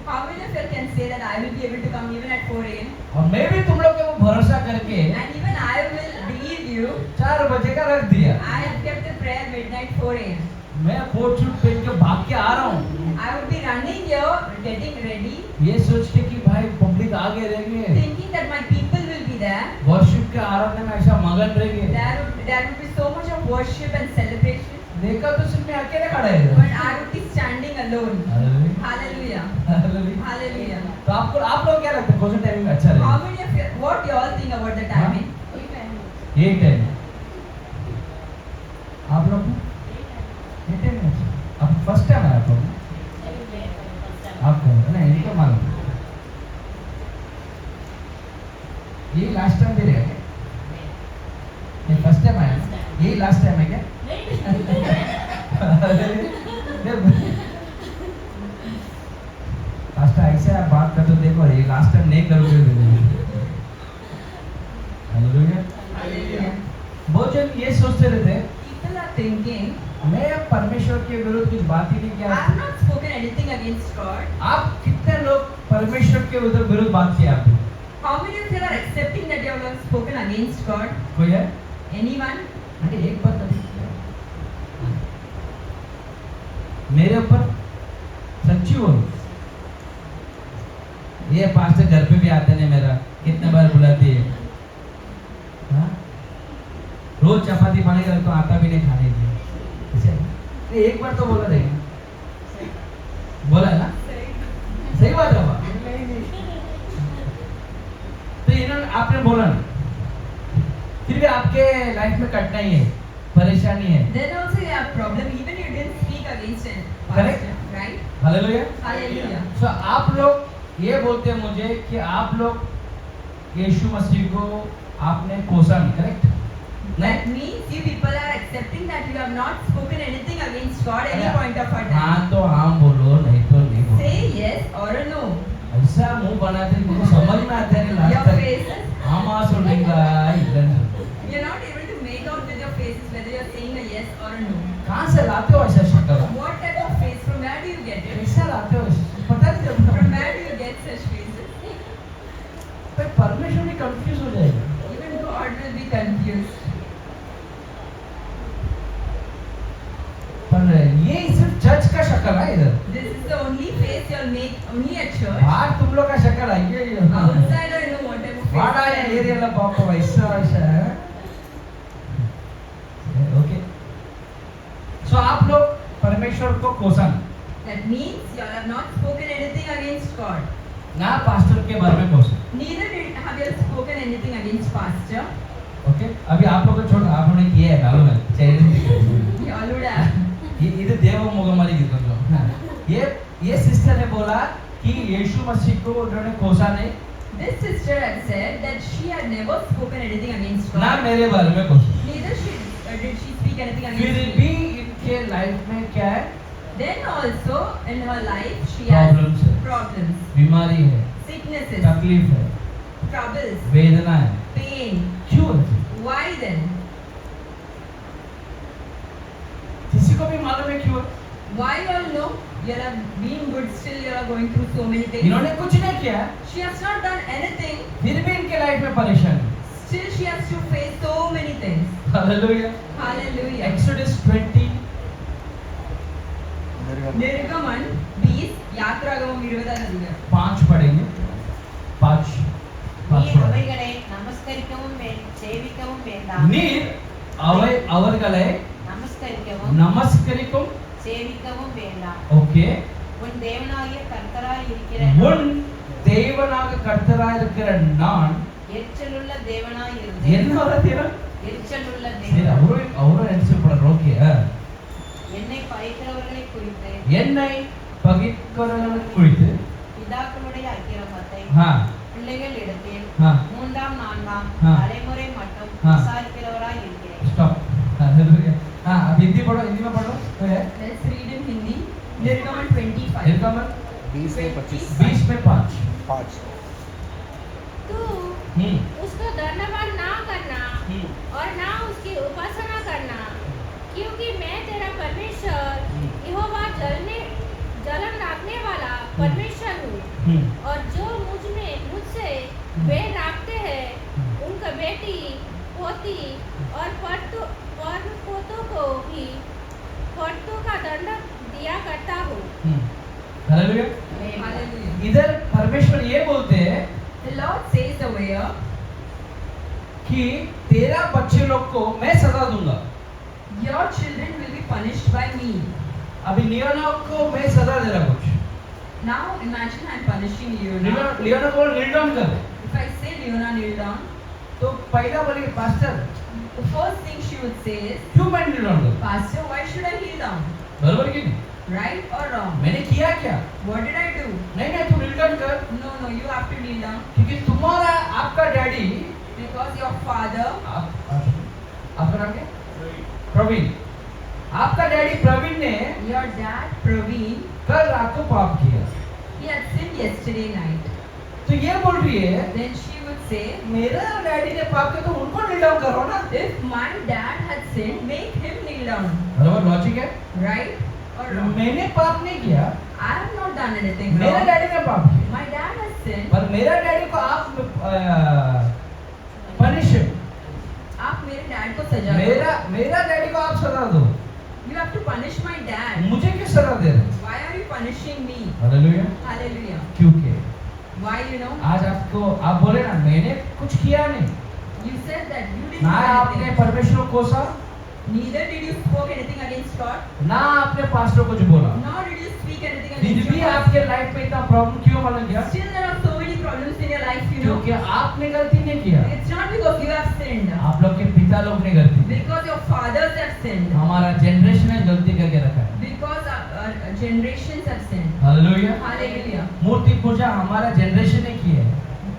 How many of you can say that I will be able to come even at 4 a.m. और मैं भी तुम लोग के वो भरोसा करके and even I will believe you. 4 बजे का रख दिया। I have kept the prayer midnight 4 a.m. मैं कोट शूट पहन के भाग के आ रहा हूँ, I would be running here, getting ready, ये सोच के कि भाई पब्लिक आगे रहेंगे, thinking that my people will be there. Worship के आराधना में ऐसा मगन रहेंगे। There would be so much of worship and celebration, देखा तो सिर्फ मैं अकेले खड़ा है। but I would be standing alone. Hallelujah. Hallelujah. Hallelujah. तो आप लोग क्या लगता है कौन सा टाइमिंग अच्छा How रहेगा? many of you, what you all think about the timing? ये टाइम आप लोग ये टाइम अच्छा। अब फर्स्ट टाइम आया आप लोग आपको नहीं इनको मालूम, ये लास्ट टाइम भी रहेगा क्या? ये फर्स्ट टाइम आया ना? यही लास्ट टाइम है क्या? लास्ट टाइम ऐसे आप बात कर तो देखो ये लास्ट टाइम नहीं करोगे। हालेलुया। Hallelujah. बहुत जन ये सोचते रहते हैं People are thinking, मैं परमेश्वर के विरुद्ध कुछ बात ही नहीं I किया। have not spoken anything against God. आप कितने लोग परमेश्वर के विरुद्ध बात किया आपने? How many of you are accepting that you have spoken against God? कोई है? Anyone? अरे एक बात अभी किया मेरे ऊपर, सच्ची बोलो। ये पास्टर घर पे भी आते नहीं मेरा, कितने बार बुलाती है, हाँ? रोज चपाती बनेगा तो आता भी नहीं खाने के लिए। ये एक बार तो बोला नहीं, बोला है ना, सही बात है बाबा। तो इन्होंने आपने बोला नहीं, फिर भी आपके लाइफ में कठिनाई है, परेशानी है। Then also you have problem, even you didn't speak against it. Correct. Right? Hallelujah. Hallelujah. So आप लोग ये बोलते हैं मुझे कि आप लोग यीशु मसीह को आपने कोसा नहीं, correct? That means you people are accepting that you have not spoken anything against God any point of our हाँ time. तो हाँ बोलो, नहीं तो नहीं बोलो। Say yes or a no. ऐसा मुंह बनाते हैं मुझे समझ में आता है नहीं Your लास्ट तक। faces, हाँ माँ सुनेगा इधर। you're not able to make out with your faces whether you're saying a yes or a no. कहाँ से लाते हो ऐसा शक्ल? What type of face? From where do you get it? कैसे लाते हो? पता नहीं From चलता। where do you get such faces? पर परमेश्वर भी कंफ्यूज हो जाएगा। Even God will be confused. पर ये सिर्फ चर्च का शक्ल है इधर। This is the only face you'll make only at church. बाहर तुम लोग का शक्ल है ये। Outside I know what type of face. बाहर आया एरिया पापा वैसा वैसा है। ओके। सो आप लोग परमेश्वर को कोसा नहीं, That means you have not spoken anything against God. ना पास्टर के बारे में कोसा। Neither have you spoken anything against pastor. Okay, अभी आप लोग को छोड़ आपने किया है मालूम है, चाहिए। You all would have. ये देव मुगमारी की तो ये सिस्टर ने बोला कि यीशु मसीह को उन्होंने कोसा नहीं, This sister had said that she had never spoken anything against ना God. मेरे बारे में कोसा। Neither did she speak anything फिर against भी me. इनके लाइफ में क्या है? Then also in her life she Problems है। has problems, बीमारी है, sicknesses, तकलीफ है, troubles, वेदना है। pain. क्यों है? Why then? किसी को भी मालूम है क्यों है? Why you all know? You have been good, still you are going through so many things. इन्होंने कुछ नहीं किया, She has not done anything, फिर भी इनके लाइफ में परेशानी। still she has to face so many things. Hallelujah. Hallelujah. Exodus 20 निर्गमन 20 यात्रागमம் 20 அதிகாரம் 5 पढ़ेंगे। 5 நீர் அவைகளை நமஸ்கரிக்கவும் சேவிக்கவும் வேண்டாம். நீர் அவர்களை நமஸ்கரிக்கவும் நமஸ்கரிக்கும் சேவிக்கவும் வேண்டாம். ஓகே, உன் தேவனாகிய கர்த்தராய் இருக்கிற உன் தேவனாக கர்த்தராய் இருக்கிற நான் எரிச்சலுள்ள தேவனாய் என்ன இருந்து வரதேவன் எரிச்சலுள்ள சரி தேவன் அவரும் என்சர் பண்றாரு ஓகே என்னை பகைக்கிறவர்களை குறித்து என்னை பகைக்கிறவர்களை குறித்து பிதாக்களுடைய அக்கிரமத்தை பிள்ளைகள் இடத்தில் हाँ 3ஆம் 4ஆம் हाँ தலைமுறை மட்டும் हाँ விசாரிக்கிறவராய் இருக்கிறேன். Stop hallelujah. हाँ अब हिंदी पढ़ो, हिंदी में पढ़ो तो है Let's read in Hindi. निर्गमन 25. निर्गमन 20 में 25 20 में 5 तू उसको धन्यवाद ना करना और ना उसकी उपासना करना, क्योंकि मैं तेरा परमेश्वर यहोवा जलन रखने वाला परमेश्वर हूँ। और जो मुझसे बैर रखते हैं उनका बेटी पोती और पोतों को भी पोतों का दंड दिया करता हूँ। हालेलुया। Hallelujah. इधर परमेश्वर ये बोलते हैं The Lord says over here कि तेरा बच्चे लोग को मैं सजा दूंगा। your children will be punished by me. अभी लियोना को मैं सजा दे रहा कुछ। Now imagine I'm punishing Leona. Leone को नील डाउन कर दे। If I say Leona kneel down, तो पहला बोलेगी pastor the first thing she would say is, क्यों मैं नील डाउन करूं? Pastor, why should I kneel down? बराबर की नहीं? Right or wrong? मैंने किया क्या? What did I do? नहीं तू नील डाउन कर, No, you have to kneel down क्योंकि तुम्हारा आपका डैडी because your father, आपका नाम क्या? प्रवीण। आपका डैडी प्रवीण ने your dad Praveen, कल रात को पाप किया। he had sinned yesterday night. तो ये बोल रही है Then she would say, मेरा डैडी ने पाप किया तो उनको नील डाउन करो ना। if my dad had sinned, make him kneel down. बराबर लॉजिक है? Right or wrong? मैंने पाप नहीं किया, I have not done anything मेरा wrong. डैडी ने पाप किया। My dad has sinned. पर मेरा डैडी को आप पनिश, आप मेरे डैड को सजा दो. मेरा डैडी को आप सजा दो। You have to punish my dad. मुझे क्यों सजा दे रहे? Why are you punishing me? Hallelujah. Hallelujah. क्योंकि Why you know? आज आपको आप बोले ना मैंने कुछ किया नहीं, You said that you didn't ना do आपने anything. परमेश्वर को कोसा, Neither did you spoke anything against God, ना आपने पास्टर को कुछ बोला, nor did you speak anything फिर against भी your आपके pastor. लाइफ में इतना प्रॉब्लम क्यों बन गया? Still there are so many problems in your life, you know. क्योंकि आपने गलती नहीं किया, It's not because you have sinned, आप लोग के पिता लोग ने गलती की, because your fathers have sinned, हमारा जनरेशन ने गलती करके रखा है। because our generations have sinned. Hallelujah. Hallelujah. मूर्ति पूजा हमारा जनरेशन ने की है,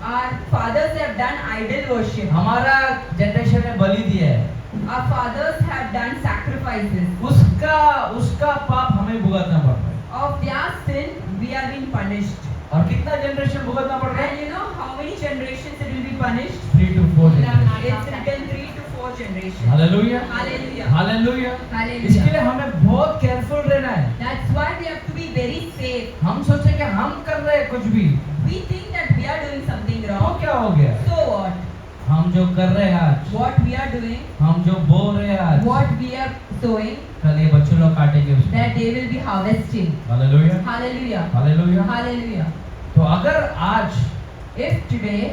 Our fathers have done idol worship. हमारा जनरेशन ने बलि दिया है, Our fathers have done sacrifices. उसका पाप हमें भुगतना पड़ता है। Of their sin, we are being punished. और कितना जनरेशन भुगतना पड़ रहा है? And you know how many generations it will be punished? 3 to 4 generation. It's written 3 to 4 generations. Hallelujah, Hallelujah. Hallelujah. Hallelujah. इसके लिए हमें बहुत केयरफुल रहना है। That's why we have to be very safe. हम सोचे कि हम कर रहे हैं कुछ भी, We think that we are doing something तो wrong. क्या हो गया? So what? हम जो कर रहे हैं आज, What we are doing, हम जो बोल रहे हैं आज, what we are sowing, कल ये बच्चों लोग काटेंगे उसको। that they will be harvesting. Hallelujah, Hallelujah. Hallelujah. Hallelujah. तो अगर आज If today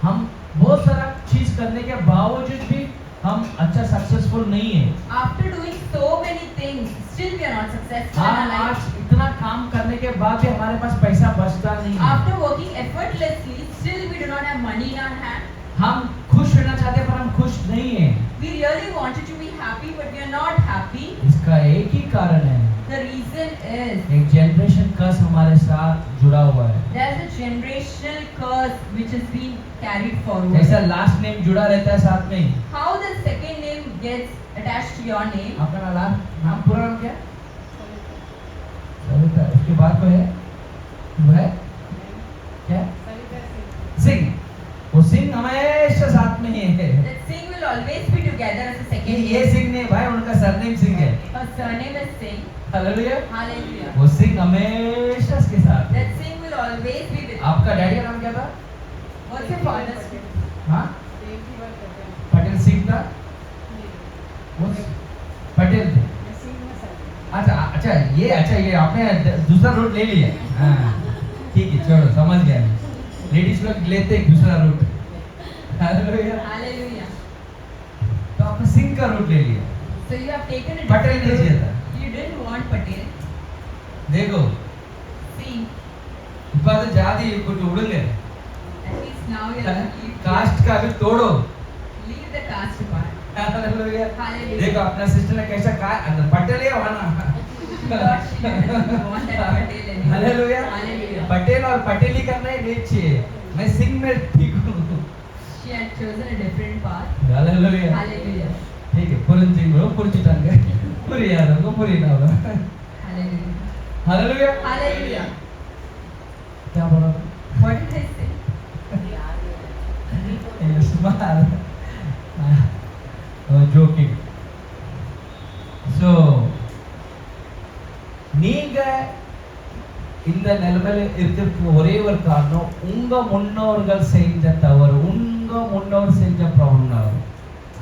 हम बहुत सारा चीज करने के बावजूद भी हम अच्छा सक्सेसफुल नहीं है, after doing so many things, still we are not successful in हम our life. आज इतना काम करने के बाद भी हमारे पास पैसा बचता नहीं है, After working effortlessly, still we do not have money in our hand. हम खुश रहना चाहते हैं पर हम खुश नहीं है। We really wanted to be happy, but we are not happy. इसका एक ही कारण है, The reason is एक जनरेशन कर्स हमारे साथ जुड़ा हुआ है। there's a generational curse which is being carried forward. जैसा लास्ट नेम जुड़ा रहता है साथ में ही। How the second name gets attached to your name? आपका नाम पूरा नाम क्या है? सविता। उसके बाद कोई है? वो है क्या? सिंह। वो सिंह हमेशा साथ में ही है। That Singh will always be together as a second ये name. सिंह नहीं भाई, उनका सरनेम सिंह है। Her surname is Singh. Hallelujah. Hallelujah. वो सिंह हमेशा इसके साथ है। That Singh will always be with you. आपका डैडी का नाम क्या था? What's your father's name? हाँ? पटेल सिंह था? वो पटेल थे। अच्छा ये आपने दूसरा रूट ले लिया। हाँ, ठीक है, चलो समझ गया। लेडीज लोग लेते हैं दूसरा रूट। हालेलुया। Hallelujah. तो आपने सिंह का रूट ले लिया, So you have taken a Patel नहीं different चाहिए route. था। You didn't want Patel. देखो See, इप्पा तो जादी कुछ उड़ेंगे, at least now you have to cast का भी तोड़ो। leave the caste apart. Hallelujah. Hallelujah. देखो अपना सिस्टर ने कैसा कहा, पटेल है वहाँ। God, she doesn't want that Patel anymore. Hallelujah. Hallelujah. Patel और पटेली करना ही नहीं चाहिए। मैं सिंह में ठीक हूँ। She had chosen a different path. Hallelujah. Hallelujah. ठीक है, पुरन सिंह हो, पुरची टांग है, पुरी याद हो, पुरी ना हो। Hallelujah. हालेलुया। Hallelujah. क्या बोला? What did I say? Smile. Joking. So, நீங்க இந்த நிலைமையில இருக்கிறதுக்கு ஒரே ஒரு காரணம், உங்க முன்னோர்கள் செஞ்ச தவறு, உங்க முன்னோர் செஞ்ச ப்ராப்ளம்।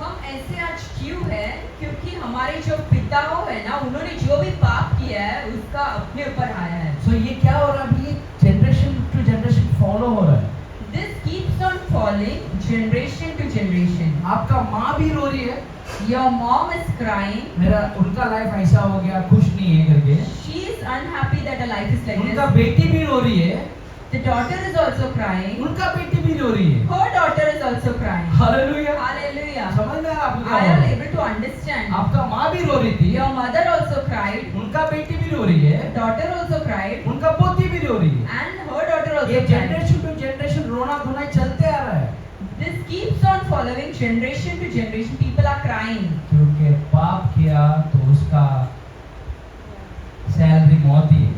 हम ऐसे आज क्यों है? क्योंकि हमारे जो पिताओं है ना, उन्होंने जो भी पाप किया है उसका अपने ऊपर आया है. So ये क्या हो रहा है अभी? ये जनरेशन टू जनरेशन फॉलो हो रहा है। This keeps on falling generation to generation. आपका माँ भी रो रही है, Your mom is crying. उनका लाइफ ऐसा हो गया, खुश नहीं है करके। She is unhappy that her life is like उनका this. बेटी भी रो रही है, The daughter is also crying. उनका बेटी भी रो रही है। Her daughter is also crying. Hallelujah. Hallelujah. समझ में आ रहा है आपको क्या I हो am रहा है? able to understand. आपका माँ भी रो रही थी, Your mother also cried. उनका बेटी भी रो रही है, Daughter also cried. उनका पोती भी रो रही है। And her daughter ये also cried. Generation to generation रोना धोना चलते आ रहा है, This keeps on following generation to generation. People are crying. क्योंकि पाप किया तो उसका सैलरी मौत ही है।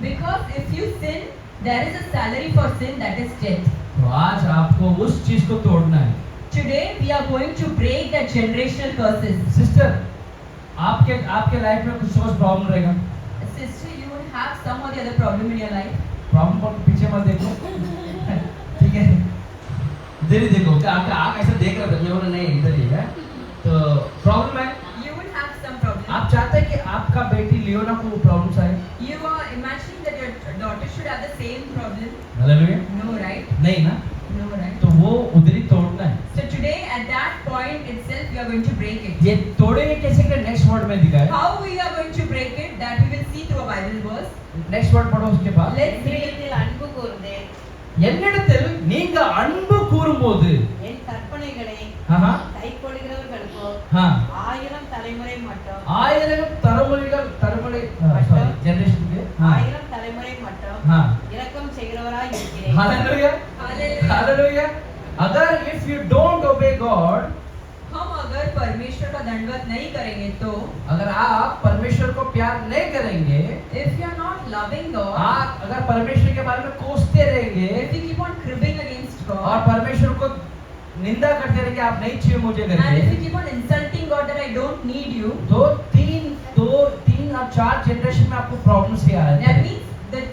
Because if you sin, there is a salary for sin, that is death. तो आज आपको उस चीज को तोड़ना है। Today we are going to break the generational curses. Sister, आपके लाइफ में कुछ समझ प्रॉब्लम रहेगा, Sister, you will have some or the other problem in your life. Problem को पीछे मत देखो, ठीक है? इधर ही देखो, क्या आपका आँख ऐसा देख रहा था, मैं बोला नहीं इधर ही है। तो प्रॉब्लम है, You will have some problem. आप चाहते हैं कि आपका बेटी लियोना को प्रॉब्लम्स आए? You are imagining that your daughter should have the same problem. Hallelujah. No, right? नहीं ना, No, right? तो वो उधर ही तोड़ना है। So today, at that point itself, we are going to break it. ये तोड़ेंगे कैसे के नेक्स्ट वर्ड में दिखाए. How we are going to break it, that we will see through a Bible verse. Next word पढ़ो उसके बाद. Let's read it. என்னிடத்தில் அன்பு கூர்ந்து என்னிடத்தில் நீங்க அன்பு கூறும்போது என் கற்பனைகளை ஆஹா கைக்கொள்கிறவர்களுக்கோ ஆ 1000 தலைமுறை மட்டும் 1000 தலைமுறை ஜெனரேஷனுக்கு 1000 தலைமுறை மட்டும் இரக்கம் செய்கிறவராய் இருக்கிறேன். Hallelujah Hallelujah. हालेलुया. अगर if you don't obey God, हम अगर परमेश्वर का दंडवत नहीं करेंगे तो, अगर आप परमेश्वर को प्यार नहीं करेंगे, if you are not loving God, आप अगर परमेश्वर के बारे में कोसते रहेंगे if you keep on cribbing against और God, परमेश्वर को निंदा करते रहेंगे, आप नहीं चाहिए मुझे and if you करके, keep on insulting God that I don't need you, तो तीन और 4 जनरेशन में आपको प्रॉब्लम्स ही that आएंगे. means that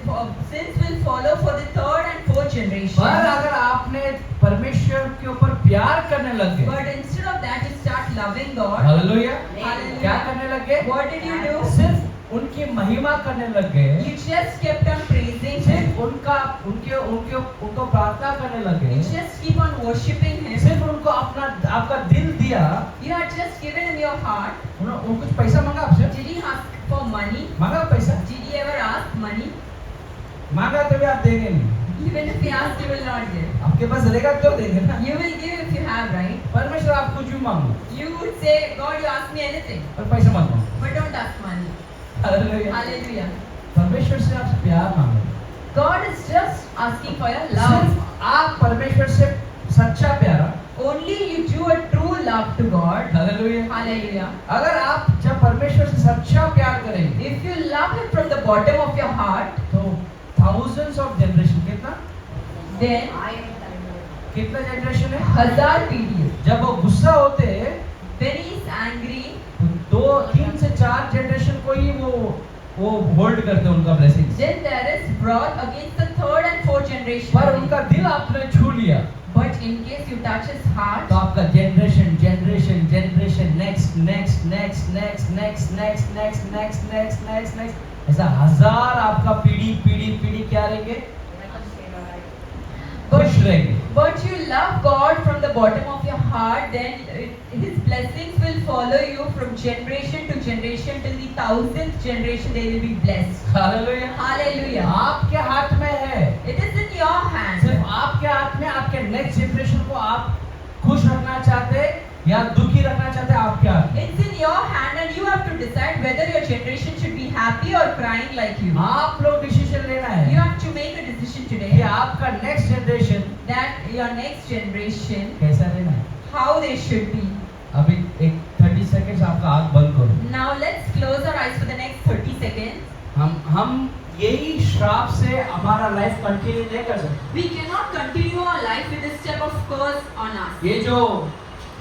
sins will follow for the third and fourth generation. पर अगर आपने परमेश्वर के ऊपर प्यार करने लग गए, But instead of that, you start loving God. Hallelujah, Hallelujah. क्या करने लग गए? What did you do? सिर्फ उनकी महिमा करने लग गए, You just kept on praising Him. सिर्फ उनको प्रार्थना करने लग You गए, just keep on worshiping Him. सिर्फ उनको आपका दिल दिया. You had just given Him your heart. उन्होंने कुछ पैसा मांगा आपसे? Did He ask for money? मांगा पैसा? Did He ever ask money? मांगा तो भी आप देंगे नहीं. Even if He asks, you will not give. आपके पास रहेगा तो देंगे ना. You will give if you have, right? परमेश्वर आप कुछ भी मांगो, You would say, God, you ask me anything, पर पैसा मत मांगो. but don't ask money. Hallelujah. Hallelujah. परमेश्वर से आप प्यार मांगो. God is just asking for your love. सिर्फ आप परमेश्वर से सच्चा प्यार. Only you do a true love to God. Hallelujah. Hallelujah. अगर आप जब परमेश्वर से सच्चा प्यार करेंगे, If you love Him from the bottom of your heart, तो thousands of generation, कितना 1000 தலைமுறை कितना जनरेशन है? 1000 पीढ़ी. जब वो गुस्सा होते हैं, When He is angry, तो 3 से 4 जनरेशन को ही वो होल्ड करते हैं उनका blessing. then there is wrath against the third and fourth generation. पर उनका दिल आपने छू लिया, But in case you touch His heart, तो आपका जनरेशन नेक्स्ट ऐसा 1000 आपका पीढ़ी क्या रहेंगे? இரக்கம் செய்கிறவராய் खुश रहेंगे. but you love God from the bottom of your heart, then His blessings will follow you from generation to generation till the 1000th generation. They will be blessed. Hallelujah. Hallelujah. आपके हाथ में है, It is in your hand. सिर्फ आपके हाथ में. आपके next generation को आप खुश रखना चाहते हैं या दुखी रखना चाहते हैं, आपके हाथ में. It's in your hand, and you have to decide whether your generation should be happy or crying like you. आप लोग डिसीजन लेना You है have to make a decision कि today आपका next generation that your next generation, कैसा रहना है. how they should be. अभी एक 30 सेकंड्स आपका आंख बंद करो. Now let's close our eyes for the next 30 seconds. हम यही श्राप से हमारा लाइफ कंटिन्यू नहीं कर सकते. We cannot continue our life with this type of curse on us. ये जो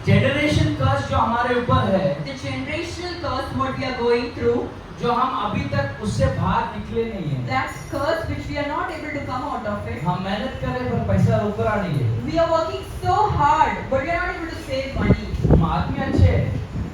जनरेशन कर्स जो हमारे ऊपर है, The generational curse what we are going through, जो हम अभी तक उससे बाहर निकले नहीं है. that curse which we are not able to come out of it. हम मेहनत कर रहे पर पैसा ऊपर आ नहीं है. We are working so hard, but we are not able to save money. हम आदमी अच्छे हैं,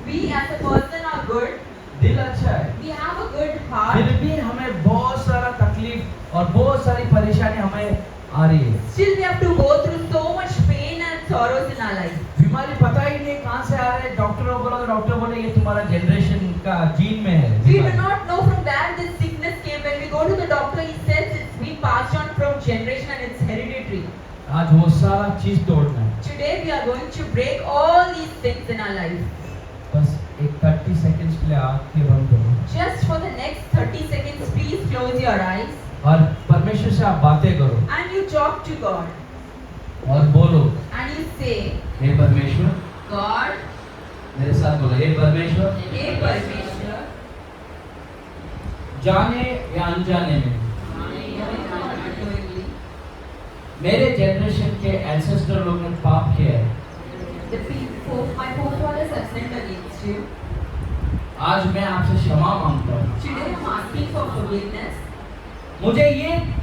We as a person are good. दिल अच्छा है, We have a good फिर heart. भी हमें बहुत सारा तकलीफ और बहुत सारी परेशानी हमें आ रही है. Still we have to go through so much pain and sorrows in our life. बीमारी पता ही नहीं कहाँ से आ रहे हैं. डॉक्टर बोलो तो डॉक्टर बोले ये तुम्हारा जनरेशन का जीन में है. We do not know from where this sickness came. When we go to the doctor, he says it's been passed on from generation and it's hereditary. आज वो सारा चीज तोड़ना है. Today we are going to break all these things in our life. बस एक 30 seconds के लिए आंखें बंद करो Just for the next 30 seconds, please close your eyes और परमेश्वर से आप बातें करो and you talk to God और बोलो, and you say, हे परमेश्वर. God, मेरे साथ बोलो, हे परमेश्वर. हे परमेश्वर, जाने या अनजाने में unknowingly, मेरे जनरेशन के एंसेस्टर लोग ने पाप किया है. my forefathers have sinned against you. आज मैं आपसे क्षमा मांगता हूँ. Today I'm asking for forgiveness. मुझे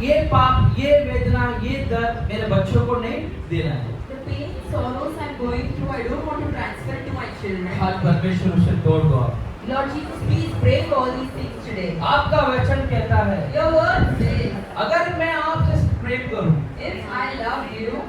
ये पाप, ये वेदना, ये दर्द मेरे बच्चों को नहीं देना है. The pain, sorrows I'm going through, I don't want to transfer it to my children. आज परमेश्वर उसे तोड़ दो आप. Lord Jesus, please break all these things today. आपका वचन कहता है, Your word says, अगर मैं आपसे प्रेम करूं, if I love you,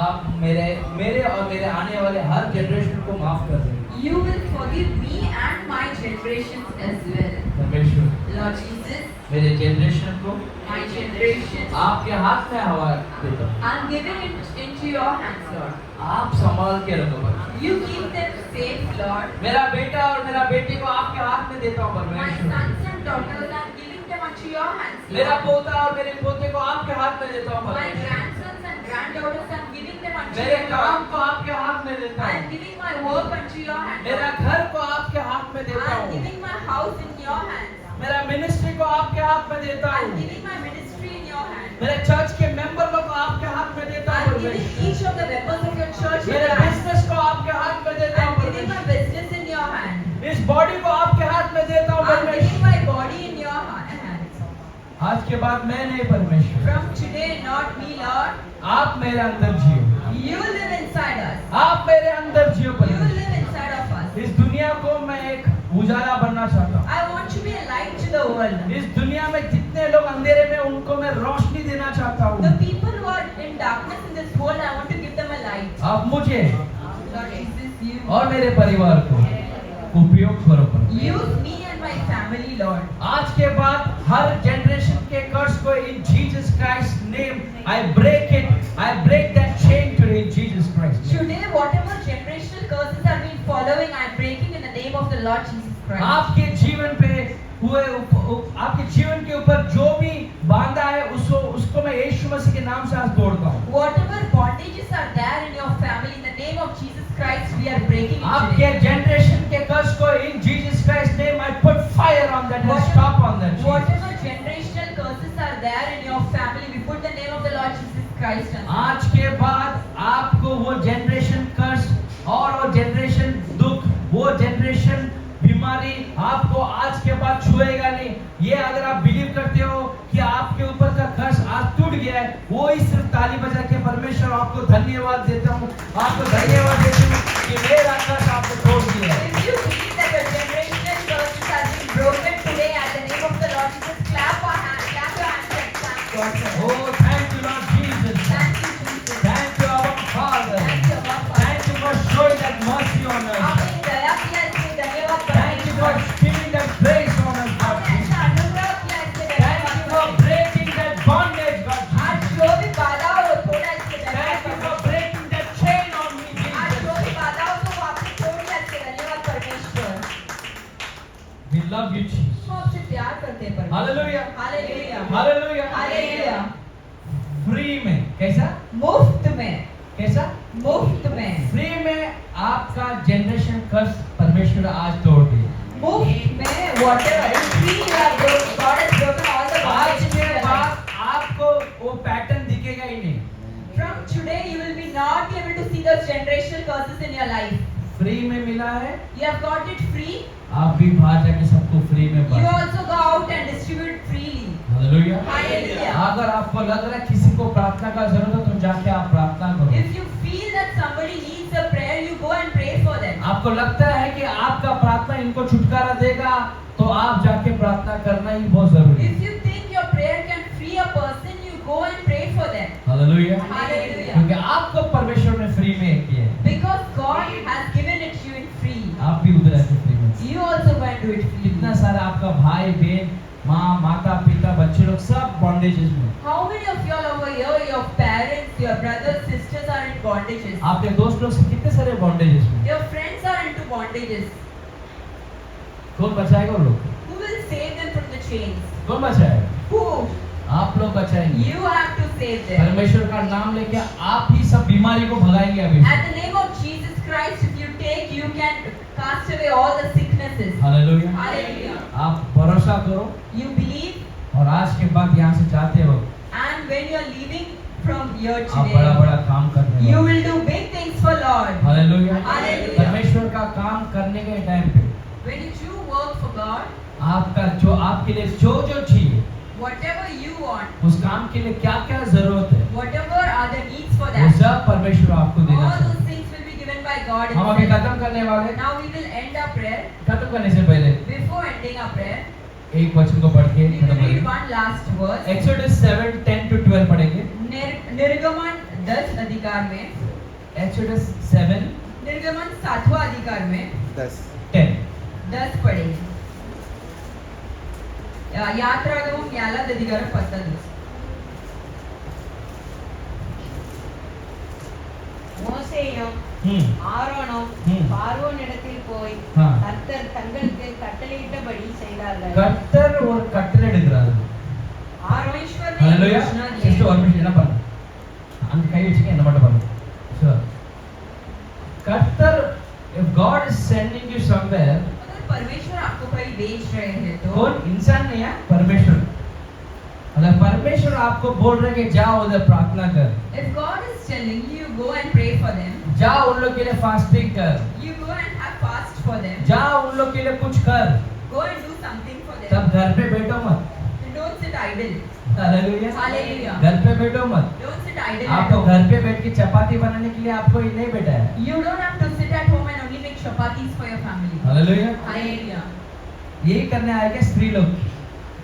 आप मेरे और मेरे आने वाले हर जनरेशन को माफ कर देंगे. you will forgive me and my generations as well. परमेश्वर Lord Jesus, मेरे जनरेशन को my generation, आपके हाथ में हवा देता हूँ। I'm giving it into your hands, Lord. आप संभाल के रखो परमेश्वर। You keep them safe, Lord. मेरा बेटा और मेरा बेटी को आपके हाथ में देता हूँ My परमेश्वर। sons and daughters, I'm giving them unto your hands, मेरा Lord. पोता और मेरे पोते को आपके हाथ में देता हूँ My परमेश्वर। grandsons and granddaughters, I'm giving them unto मेरे you, काम Lord. को आपके हाथ में देता I'm हूँ। giving my work unto your hands. मेरा घर को आपके हाथ में देता I'm हूँ। giving my house in your hands. मेरा मिनिस्ट्री को आपके हाथ में देता I'm हूँ। giving my ministry in your hands. मेरे चर्च के मेंबर लोग को आपके हाथ में देता हूँ I'm giving परमेश्वर। each of the members of your church in मेरे your hands. बिजनेस को आपके हाथ में देता हूँ I'm giving my परमेश्वर। business in your hands. इस बॉडी को आपके हाथ में देता हूँ I'm giving परमेश्वर। my body in your hands. आज के बाद मैं नहीं परमेश्वर, From today, not me, Lord. आप मेरे अंदर जियो। You live inside us. आप मेरे अंदर जियो You परमेश्वर। live inside of us. इस दुनिया को मैं एक उजाला बनना चाहता हूँ। I want to be a light to the world. इस दुनिया में जितने लोग अंधेरे में उनको मैं रोशनी देना चाहता The हूँ। people who are in darkness in this world, I want to give them a light. आप मुझे Lord Jesus, you और मेरे परिवार को उपयोग करो परमेश्वर। use me and my family, Lord. आज के बाद हर जनरेशन के कर्स को in Jesus Christ name I break it, I break that chain today in Jesus Christ. Today, whatever generational curses have been following, I am breaking in the name of the Lord Jesus Christ. आपके जीवन पे हुए आपके जीवन के ऊपर जो भी बांधा है उसको मैं यीशु मसीह के नाम से आज तोड़ता हूँ। Whatever bondages are there in your family, in the name of Jesus Christ, we are breaking it आपके today. जनरेशन के कर्स को in Jesus Christ name I put fire on that and stop on that. Whatever generational curses are there in your family, we put the name of the Lord Jesus Christ on it. आज के बाद आपको वो generation कर्स और वो generation दुख, वो generation बीमारी आपको आज के बाद छुएगा नहीं। ये अगर आप बिलीव करते हो कि आपके ऊपर का कर्स आज टूट गया है, वो ही सिर्फ ताली बजा के परमेश्वर आपको धन्यवाद देता हूँ, आपको धन्यवाद देता हूँ कि मेरा कर्स आपको तोड़ दिया है। If you believe that your generational curses have been broken today at the name of the Lord Jesus, clap your hands and thank God for it. Oh, thank you Lord Jesus. Thank you, Jesus. Thank you our Father. Thank you, Abba Father. Thank you for showing that mercy on us. आपने दया किया इसलिए धन्यवाद Thank you for giving that grace on us, God. आपने ऐसा अनुग्रह किया इसलिए Thank you for धन्यवाद breaking that bondage, God. आज जो भी बाधाओं को तोड़ा इसलिए Thank you for धन्यवाद breaking that chain on me, आज जो Jesus. भी बाधाओं को आपने तोड़ दिया इसलिए धन्यवाद परमेश्वर। We love you, Jesus. हम आपसे प्यार करते हैं परमेश्वर। Hallelujah. Hallelujah. Hallelujah. Hallelujah. Free में कैसा? मुफ्त में, कैसा? मुफ्त में, फ्री में आपका जनरेशन कर्स परमेश्वर आज तोड़ दिया। मुफ्त में whatever is free you have broken, God has broken all the आज bondages in के your life. बाद आपको वो पैटर्न दिखेगा ही नहीं। From today you will be not be able to see those generational curses in your life. Free में मिला है, You have got it free. आप भी बाहर जाके सबको फ्री में You बांटो। also go out and distribute freely. Hallelujah. Hallelujah. अगर आपको लग रहा है किसी को प्रार्थना का जरूरत है तो जाके आप प्रार्थना करो। If you feel that somebody needs a prayer, you go and pray for them. आपको लगता है कि आपका प्रार्थना इनको छुटकारा देगा तो आप जाके प्रार्थना करना ही बहुत जरूरी है। If you think your prayer can free a person, you go and pray for them. Hallelujah. Hallelujah. क्योंकि आपको परमेश्वर ने फ्री में किया है, Because God has given it to you in free. आप भी उधर ऐसे फ्री में। You also go and do it free. इतना सारा आपका भाई बहन माँ माता पिता बच्चे लोग सब बॉन्डेजेस में। How many of you all over here, your parents, your brothers, sisters are in bondages? आपके दोस्त लोग से कितने सारे बॉन्डेजेस में। Your friends are into bondages. कौन बचाएगा उन लोग को? Who will save them from the chains? कौन बचाएगा? Who? आप लोग बचाएंगे। You have to save them. परमेश्वर का नाम लेके आप ही सब बीमारी को भगाएंगे अभी। At the name of Jesus Christ, if you take, you can cast away all the sicknesses. Hallelujah. Hallelujah. आप भरोसा करो You believe, और आज के बाद यहाँ से जाते हो and when you are leaving from here आप बड़ा today, बड़ा काम करने you वाले। will do big things for Lord. Hallelujah. Hallelujah. परमेश्वर का काम करने के टाइम पे When you do work for God, आपका जो आपके लिए जो चाहिए whatever you want, उस काम के लिए क्या क्या जरूरत है whatever are the needs for वो that, सब परमेश्वर आपको देना all चाहता those things will be given by God है। हम अभी himself. खत्म करने वाले हैं। Now we will end our prayer. खत्म करने से पहले Before ending our prayer, एक वचन को पढ़ के we खत्म will read करेंगे। one last verse. एक्सोडस 7:10-12 पढ़ेंगे। निर्गमन 10 अधिकार में, एक्सोडस 7 निर्गमन 7वां अधिकार में 10. 10. 10 पडेल. యాత్రాగమం 7వ అధికారం 10. மோசேயும் हम्म. ஆரோனும் பார்வோனிடத்தில் போய் हाँ. கர்த்தர் தங்களுக்கு கட்டளையிட்டபடி செய்தார்கள். கர்த்தர் ஒரு கட்டளை எடுக்கிறாரு. పరమేశ్వర్ ने ஹalleluya. घोषणा दी. ஜஸ்ட் ஒரு நிமிஷம் என்ன பண்ணு. அந்த கை வச்சுக்க என்ன மட்டும் பண்ணு. Sure. கர்த்தர் if God is sending you somewhere, अगर परमेश्वर आपको कहीं भेज रहे हैं तो कौन इंसान नहीं है, परमेश्वर. अगर परमेश्वर आपको बोल रहे कि जाओ उधर प्रार्थना कर, if God is telling you go and pray for them, जाओ उन लोग के लिए फास्टिंग कर, you go and have fast for them, जाओ उन लोग के लिए कुछ कर, go and do something for them. तब घर पे बैठो मत. Don't sit idle. Hallelujah. Hallelujah. घर पे बैठो मत. Don't sit idle. आपको घर पे बैठ के चपाती बनाने के लिए आपको ये नहीं बैठा है. You don't have to sit at home and only make chapatis for your family. Hallelujah. Hallelujah. यही करने आएंगे स्त्री लोग.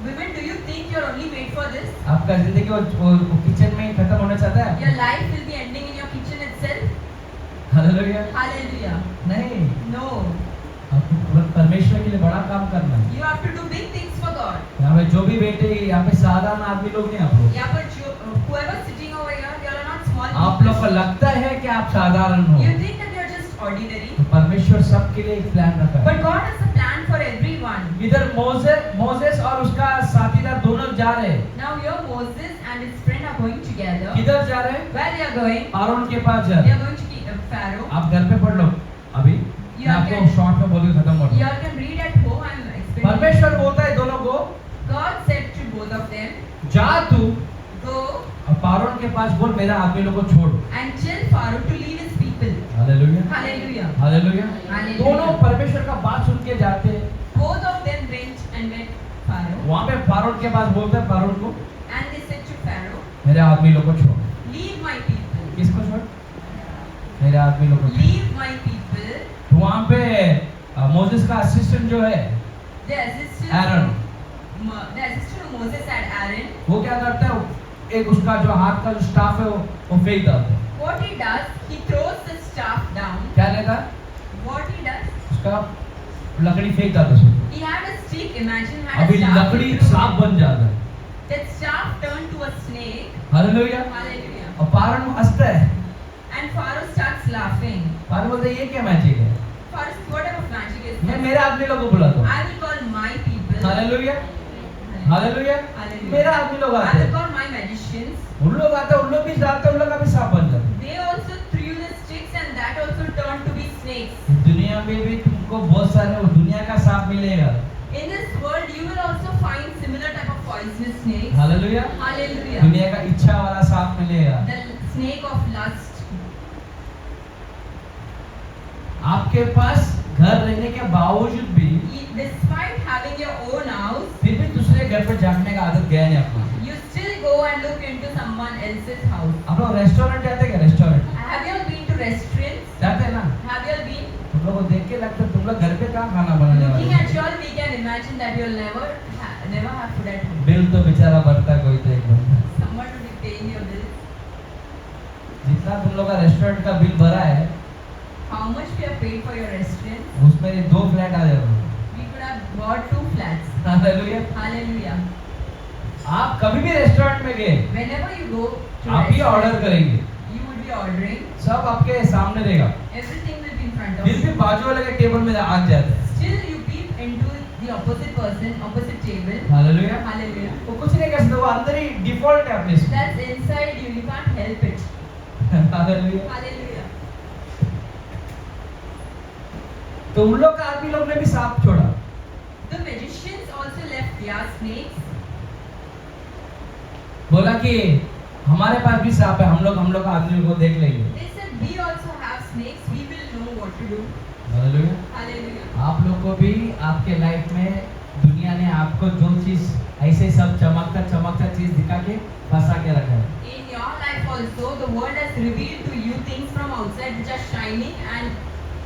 Women, do you think you're only made for this? आपका जिंदगी वो किचन में ही खत्म होना चाहता है. Your life will be ending in your kitchen itself? Hallelujah. Hallelujah. नहीं, No. आपको परमेश्वर के लिए बड़ा काम करना है. You have to do big things for God. यहाँ पे जो भी बैठे यहाँ पे साधारण आदमी लोग नहीं आप लोग. यहाँ पर जो whoever sitting over here, they are not small आप people. लोग को लगता है कि आप साधारण हो. You think that you're just ordinary, तो परमेश्वर सबके लिए एक प्लान रखा है. but God has a plan for everyone. इधर मोसेस और उसका साथीदार दोनों जा रहे हैं. Now here Moses and his friend are going together. किधर जा रहे हैं? Where they are going? Aron के पास जा They रहे are हैं. going to Pharaoh. आप घर पे पढ़ लो अभी. You मैं आपको can- शॉर्ट में बोल के खत्म कर You दूं. all can read at home. I'm explaining. परमेश्वर बोलता है दोनों को, God said to both of them, जा तू go और पारोन के पास बोल मेरा आदमी लोग को छोड़. and tell Pharaoh to leave his people. Hallelujah. Hallelujah. Hallelujah. Hallelujah. दोनों परमेश्वर का बात सुन के जाते हैं. Both of them went and met Pharaoh, वहाँ पे पारोन के पास बोलते हैं पारोन को and they said to Pharaoh, मेरे आदमी लोग को छोड़. leave my people. किसको छोड़? मेरे आदमी लोग को छोड़. Leave my people. तो वहाँ पे मोसेस का असिस्टेंट जो है The assistant Aaron. The assistant of Moses had Aaron. वो क्या करता है, एक उसका जो हाथ का जो स्टाफ है वो फेंक देता है. What he does, he throws the staff down. क्या लेता है? What he does, उसका लकड़ी फेंक देता है उसको. he had a stick. Imagine had अभी a staff. लकड़ी he threw सांप it. बन जाता है. That staff turned to a snake. Hallelujah. Hallelujah. और पारोन हंसता है. And Pharaoh starts laughing. Paron बोलता है ये क्या मैजिक है? Pharaoh, whatever magic is मैं this? मेरे आदमी लोग को बुलाता हूँ. I will call my people. Hallelujah. Hallelujah. Hallelujah. मेरा आदमी लोग आते I will हैं. call my magicians. उन लोग आते हैं, उन लोग भी जाते हैं, उन लोग का भी सांप बन जाता है. They also threw the sticks and that also turned to be snakes. दुनिया में भी तुमको बहुत सारे दुनिया का सांप मिलेगा. In this world, you will also find similar type of poisonous snakes. Hallelujah. Hallelujah. दुनिया का इच्छा वाला सांप मिलेगा. The snake of lust. आपके पास घर रहने के बावजूद भी Despite having your own house, फिर भी दूसरे घर पर जाने का आदत गया नहीं आपको. you still go and look into someone else's house. आप लोग रेस्टोरेंट जाते हैं क्या? Restaurant Have you all been to restaurants? जाते हैं ना. Have you all been? तुम लोग को देख के लगता है तुम लोग घर पे कहाँ खाना बनाने Looking वाले. at you all, we can imagine that you'll never have food at home. Bill तो बेचारा भरता है कोई तो एक बंदा. Someone will be paying your bills. जितना तुम लोग का रेस्टोरेंट का बिल भरा है How much we have paid for your restaurant? उसमें ये 2 फ्लैट आ जाएगा. We could have bought 2 flats. Hallelujah. Hallelujah. आप कभी भी रेस्टोरेंट में गए Whenever you go to आप ही ऑर्डर restaurant, करेंगे. you would be ordering. सब आपके सामने रहेगा. Everything will be in front of फिर you. भी बाजू वाले के टेबल में आ जाते हैं. Still you peep into the opposite person, opposite table. Hallelujah. Hallelujah. वो कुछ नहीं कर सकते, वो अंदर ही डिफॉल्ट है अपने से. That's inside you. You can't help it. Hallelujah. Hallelujah. तो उन लोग का आदमी लोग ने भी सांप छोड़ा. The magicians also left their snakes. बोला कि हमारे पास भी सांप है, हम लोग आदमी को देख लेंगे. They said, we also have snakes. We will know what to do. Hallelujah. Hallelujah. आप लोग को भी आपके लाइफ में दुनिया ने आपको जो चीज ऐसे सब चमकता चीज दिखा के फंसा के रखा है. In your life also, the world has revealed to you things from outside which are shining and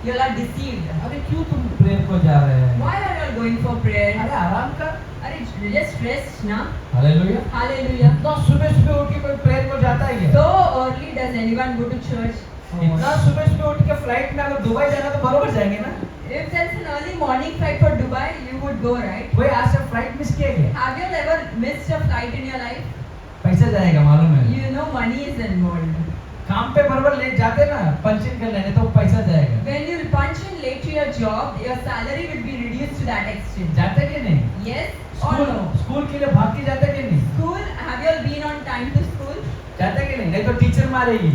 you are deceived. अरे क्यों तुम प्रेयर को जा रहे हैं? Why are you all going for prayer? अरे आराम कर. Are just rest, na? Hallelujah. Hallelujah. इतना सुबह उठ के कोई प्रेयर को जाता है क्या? So early does anyone go to church? इतना सुबह उठ के फ्लाइट में अगर दुबई जाना तो बरोबर जाएंगे ना. If there's an early morning flight for Dubai, you would go, right? कोई आज से फ्लाइट मिस किया गया? Have you ever missed a flight in your life? पैसा जाएगा मालूम है? You know money is involved. काम पे बराबर ले जाते ना पंच इन कर लेने तो पैसा जाएगा। When you punch in late to your job, your salary will be reduced to that extent. जाते कि नहीं? Yes or school no? School के लिए भाग के जाते कि नहीं? School, have you all been on time to school? जाते कि नहीं? नहीं तो टीचर मारेगी।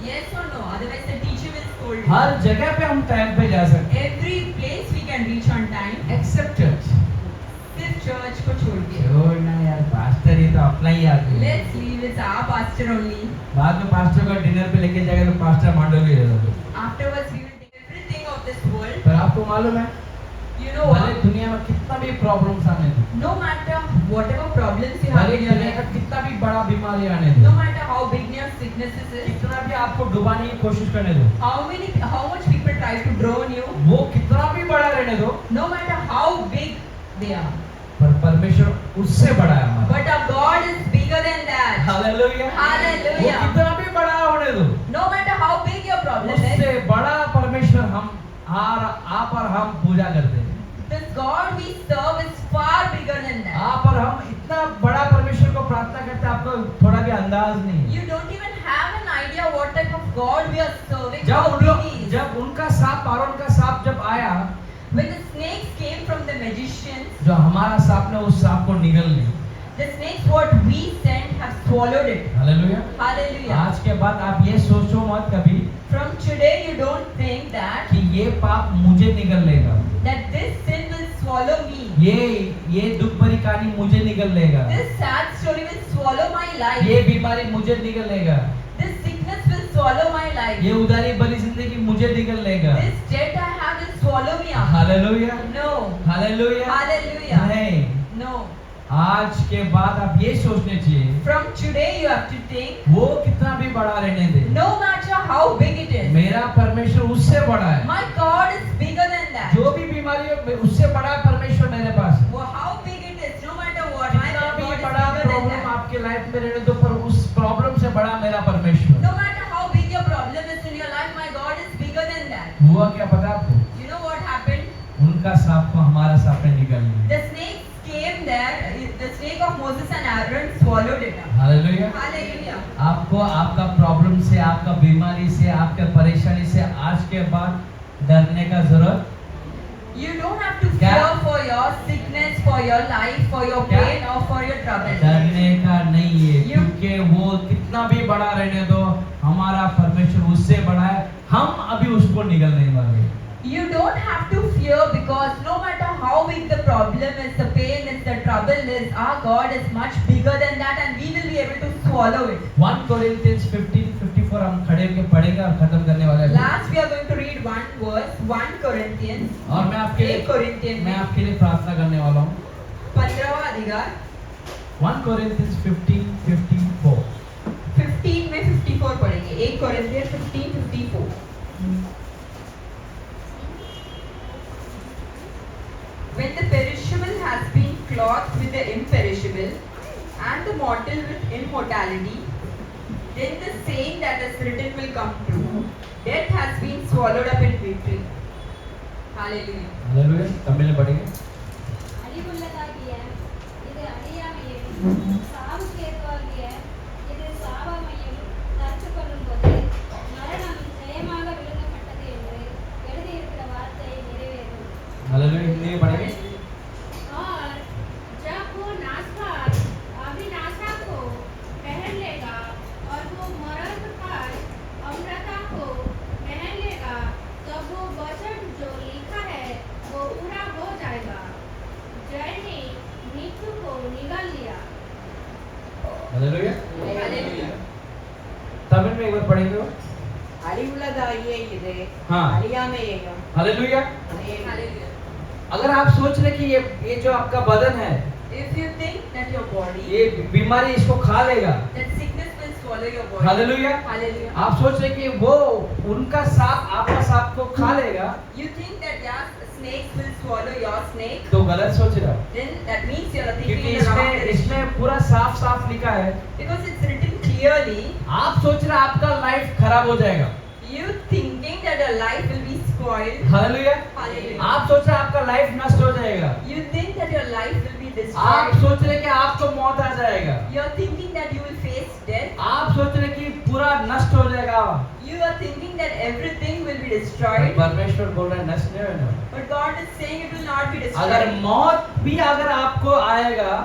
Yes or no? Otherwise the teacher will scold you. हर जगह पे हम टाइम पे जा सकते हैं Every place we can reach on time, except church. सिर्फ church को छोड़ के. छोड़ना यार, पास्टर ही तो अपना ही आदमी है। Let's leave it our pastor only. बाद में पास्टर को डिनर पे लेके जाएगा तो पास्टर मांडो भी दे दो। Afterwards we will take everything of this world. पर आपको मालूम है You know भले what? दुनिया में कितना भी प्रॉब्लम्स आने दो, No matter whatever problems you have भले in your दुनिया का life, कितना भी बड़ा बीमारी आने no दो, matter how big your sicknesses is, कितना भी आपको डुबाने की कोशिश करने दो, how much people try to drown you, वो कितना भी बड़ा रहने दो, no matter how big they are, पर परमेश्वर उससे बड़ा है हमारा। but our God is bigger than that. Hallelujah. Hallelujah. वो कितना भी बड़ा होने दो, No matter how big your problem उससे is, बड़ा परमेश्वर हम आप और हम पूजा करते हैं। this God we serve is far bigger than that. आप और हम इतना बड़ा परमेश्वर को प्रार्थना करते हैं, आपको थोड़ा भी अंदाज नहीं है। You don't even have an idea what type of God we are serving. जब How उन लोग big he is. जब उनका सांप आरोन का सांप जब आया, When the snakes came from the magicians, जो हमारा सांप ने उस सांप को निगल ली। the snakes what we sent have swallowed it. Hallelujah. Hallelujah. आज के बाद आप ये सोचो मत कभी From today you don't think that कि ये पाप मुझे निगल लेगा, this sin will swallow me. ये दुख भरी कहानी मुझे निगल लेगा, This sad story will swallow my life. ये बीमारी मुझे निगल लेगा, This sickness will swallow my life. ये उदारी भरी जिंदगी मुझे निगल लेगा। This debt I have will swallow me up. Hallelujah. No. Hallelujah. Hallelujah. नहीं, No. आज के बाद आप ये सोचने चाहिए From today you have to think, वो कितना भी बड़ा रहने दे, no matter how big it is, मेरा परमेश्वर उससे बड़ा है। my God is bigger than that. जो भी बीमारी हो उससे बड़ा परमेश्वर मेरे पास है। Well, how big it is, no matter what, my कितना God भी is बड़ा bigger than प्रॉब्लम that. आपके लाइफ में रहने दो, पर उस प्रॉब्लम से बड़ा मेरा परमेश्वर। No matter how big your problem is in your life, my God is bigger than that. हुआ क्या पता आपको? You know what happened? उनका सांप को हमारा सांप ने निगल लिया। The snakes came there, the snake of Moses and Aaron swallowed it up. Hallelujah. Hallelujah. आपको आपका प्रॉब्लम से, आपका बीमारी से, आपके परेशानी से आज के बाद डरने का जरूरत You don't have to क्या? fear for your sickness, for your life, for your क्या? pain or for your trouble. डरने का नहीं है, You- क्योंकि वो कितना भी बड़ा रहने दो, हमारा परमेश्वर उससे बड़ा है, हम अभी उसको निगल नहीं वाले। You don't have to fear because no matter how big the problem is, the pain is, the trouble is, our God is much bigger than that and we will be able to swallow it. 1 Corinthians 15:54 हम खड़े होकर पढ़ेंगे और खत्म करने वाले हैं। Last we are going to read one verse, 1 Corinthians, और मैं आपके 1 Corinthians मैं में आपके लिए प्रार्थना करने वाला हूँ। 15वां अधिकार 1 Corinthians 15:54 15 में 54 पढ़ेंगे। 1 Corinthians 15:54। When the perishable has been clothed with the imperishable, and the mortal with immortality, then the saying that is written will come true. Death has been swallowed up in victory. Hallelujah. Hallelujah. Tamil में पढ़ेंगे। அழிவுள்ளதாகிய இது அழியாமையும் சாவுக்கு ஏதுவாகிய இது சாவாமையும் தரித்துக்கொள்ளும்போது மரணம் ஜெயமாக விழுங்கப்பட்டது என்று எழுதியிருக்கிற வார்த்தை நிறைவேறும். हालेलुया। हिंदी में पढ़ेंगे। और जब वो नासवार अविनाशा को पहन लेगा और वो मरण पर अमरता को पहन लेगा, तब वो वचन जो लिखा है वो पूरा हो जाएगा। जय ने मृत्यु को निगल लिया। हालेलुया। Hallelujah. तमिल में एक बार पढ़ेंगे वो। அழிவுள்ளதாகிய இது हाँ। அழியாமையையும் हालेलुया। Hallelujah. अगर आप सोच रहे कि ये जो आपका बदन है, If you think that your body, ये बीमारी इसको खा लेगा, that sickness will swallow your body. Hallelujah. Hallelujah. आप सोच रहे कि वो उनका सांप आपका सांप को खा लेगा, You think that yes, snakes will swallow your snake, तो गलत सोच रहे हो, then that means you are thinking क्योंकि in the wrong इसमें direction. इसमें पूरा साफ साफ लिखा है। Because it's written clearly, आप सोच रहे आपका लाइफ खराब हो जाएगा, you thinking that your life will be spoiled. Hallelujah. Hallelujah. आप सोच रहे हैं आपका लाइफ नष्ट हो जाएगा, You think that your life will be आप destroyed. सोच रहे हैं कि आपको मौत आ जाएगा, You're thinking that you will face death. आप सोच रहे हैं कि पूरा नष्ट हो जाएगा, You are thinking that everything will be destroyed. परमेश्वर बोल रहे हैं नष्ट नहीं होना। But God is saying it will not be अगर destroyed. मौत भी अगर आपको आएगा,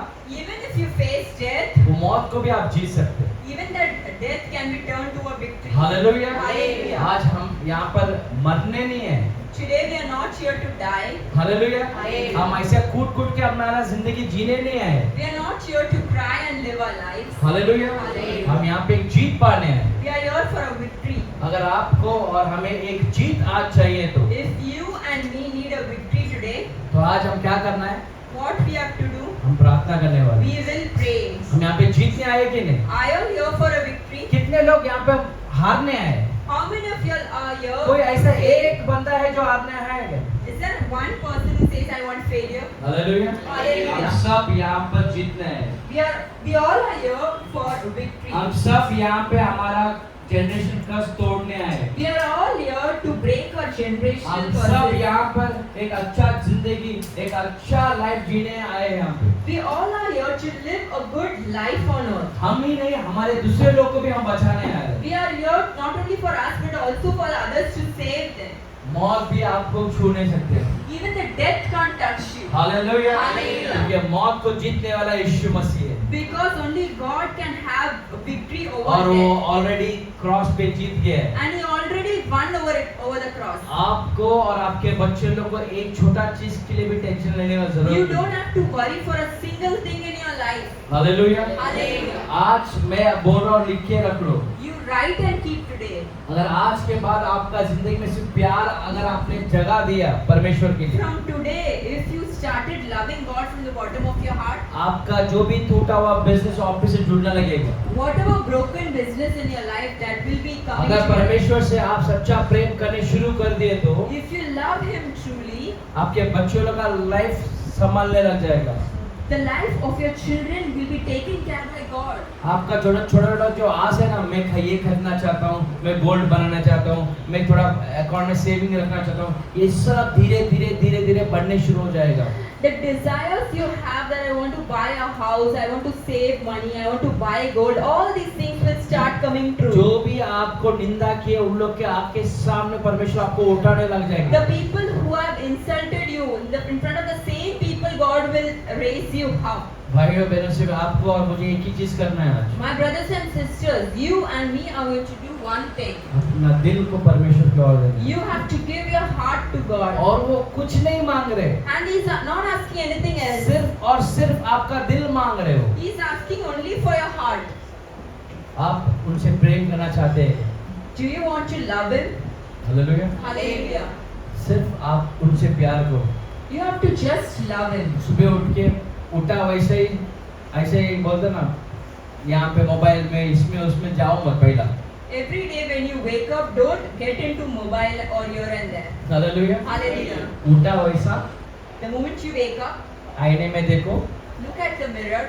Even if you face death, वो मौत को भी आप जीत सकते हैं। even that death can be turned to a victory. Hallelujah. Hallelujah. आज हम यहाँ पर मरने नहीं है, Today we are not here to die. Hallelujah. Hallelujah. हम ऐसे कूट के हमारा जिंदगी जीने नहीं आए, We are not here to cry and live our lives. Hallelujah. Hallelujah. हम यहाँ पे एक जीत पाने हैं। We are here for a victory. अगर आपको और हमें एक जीत आज चाहिए तो If you and me need a victory today, आज हम क्या करना है? what we have to do? हम प्रार्थना करने वाले We हैं। will pray. हम यहाँ पे जीतने आए कि नहीं? I am here for a victory. कितने लोग यहाँ पे हारने आए? How many of you are here? कोई ऐसा एक बंदा है जो हारने आया है क्या? Is there one person who says I want failure? Hallelujah. Hallelujah. हम सब यहाँ पर जीतने हैं। We all are here for victory. हम सब यहाँ पे हमारा जनरेशन कर्स तोड़ने आए। We are all here to break our generational हम सब curses. यहाँ पर एक अच्छा जिंदगी, एक अच्छा लाइफ जीने आए हैं यहाँ पे। We all are here to live a good life on earth. हम ही नहीं, हमारे दूसरे लोग को भी हम बचाने आए हैं। We are here not only for us but also for others to save them. मौत भी आपको छू नहीं सकते। Even the death can't touch you. Hallelujah. Hallelujah. क्योंकि मौत को जीतने वाला यीशु मसीह है Because only God can have victory और over वो death. ऑलरेडी क्रॉस पे जीत गया है। And He already won over it, over the cross. आपको और आपके बच्चे लोग को एक छोटा चीज के लिए भी टेंशन लेने का You जरूरत don't नहीं। have to worry for a single thing in your life. Hallelujah. Hallelujah. आज मैं बोल रहा हूँ, लिख के रख लो। You write and keep today. अगर आज के बाद आपका जिंदगी में सिर्फ प्यार अगर आपने जगा दिया परमेश्वर के लिए, From today, if you started loving God from the bottom of your heart, आपका जो भी टूटा हुआ बिजनेस ऑफिस से जुड़ने लगेगा। whatever broken business in your life that will be coming अगर to your life, परमेश्वर से आप सच्चा प्रेम करने शुरू कर दिए तो if you love Him truly, आपके बच्चों लोग का लाइफ संभालने लग जाएगा। the life of your children will be taken care by God. आपका छोटा छोटा जो आस है ना, मैं ये खरीदना चाहता हूँ, मैं गोल्ड बनाना चाहता हूँ, मैं थोड़ा अकाउंट में सेविंग रखना चाहता हूँ, ये सब धीरे धीरे बढ़ने शुरू हो जाएगा। The desires you have that I want to buy a house, I want to save money, I want to buy gold, all these things will start coming true. जो भी आपको निंदा किए उन लोग के आपके सामने परमेश्वर आपको उठाने लग जाएंगे। The people who have insulted you, in front of the same people, God will raise you up. भाइयों बहनों से आपको और मुझे एक ही चीज करना है आज, My brothers and sisters, you and me are going to do one thing. अपना दिल को परमेश्वर की ओर देना। You have to give your heart to God. और वो कुछ नहीं मांग रहे, And He's not asking anything else. सिर्फ और सिर्फ आपका दिल मांग रहे हो। He's asking only for your heart. आप उनसे प्रेम करना चाहते हैं। Do you want to love Him? Hallelujah. Hallelujah. सिर्फ आप उनसे प्यार करो। You have to just love Him. सुबह उठ के उठा वैसे ही ऐसे ही बोलते ना, यहाँ पे मोबाइल में इसमें उसमें जाओ मत पहला। Every day when you wake up, don't get into mobile or here and there. Hallelujah. Hallelujah. उठा वैसा, The moment you wake up, आईने में देखो, look at the mirror.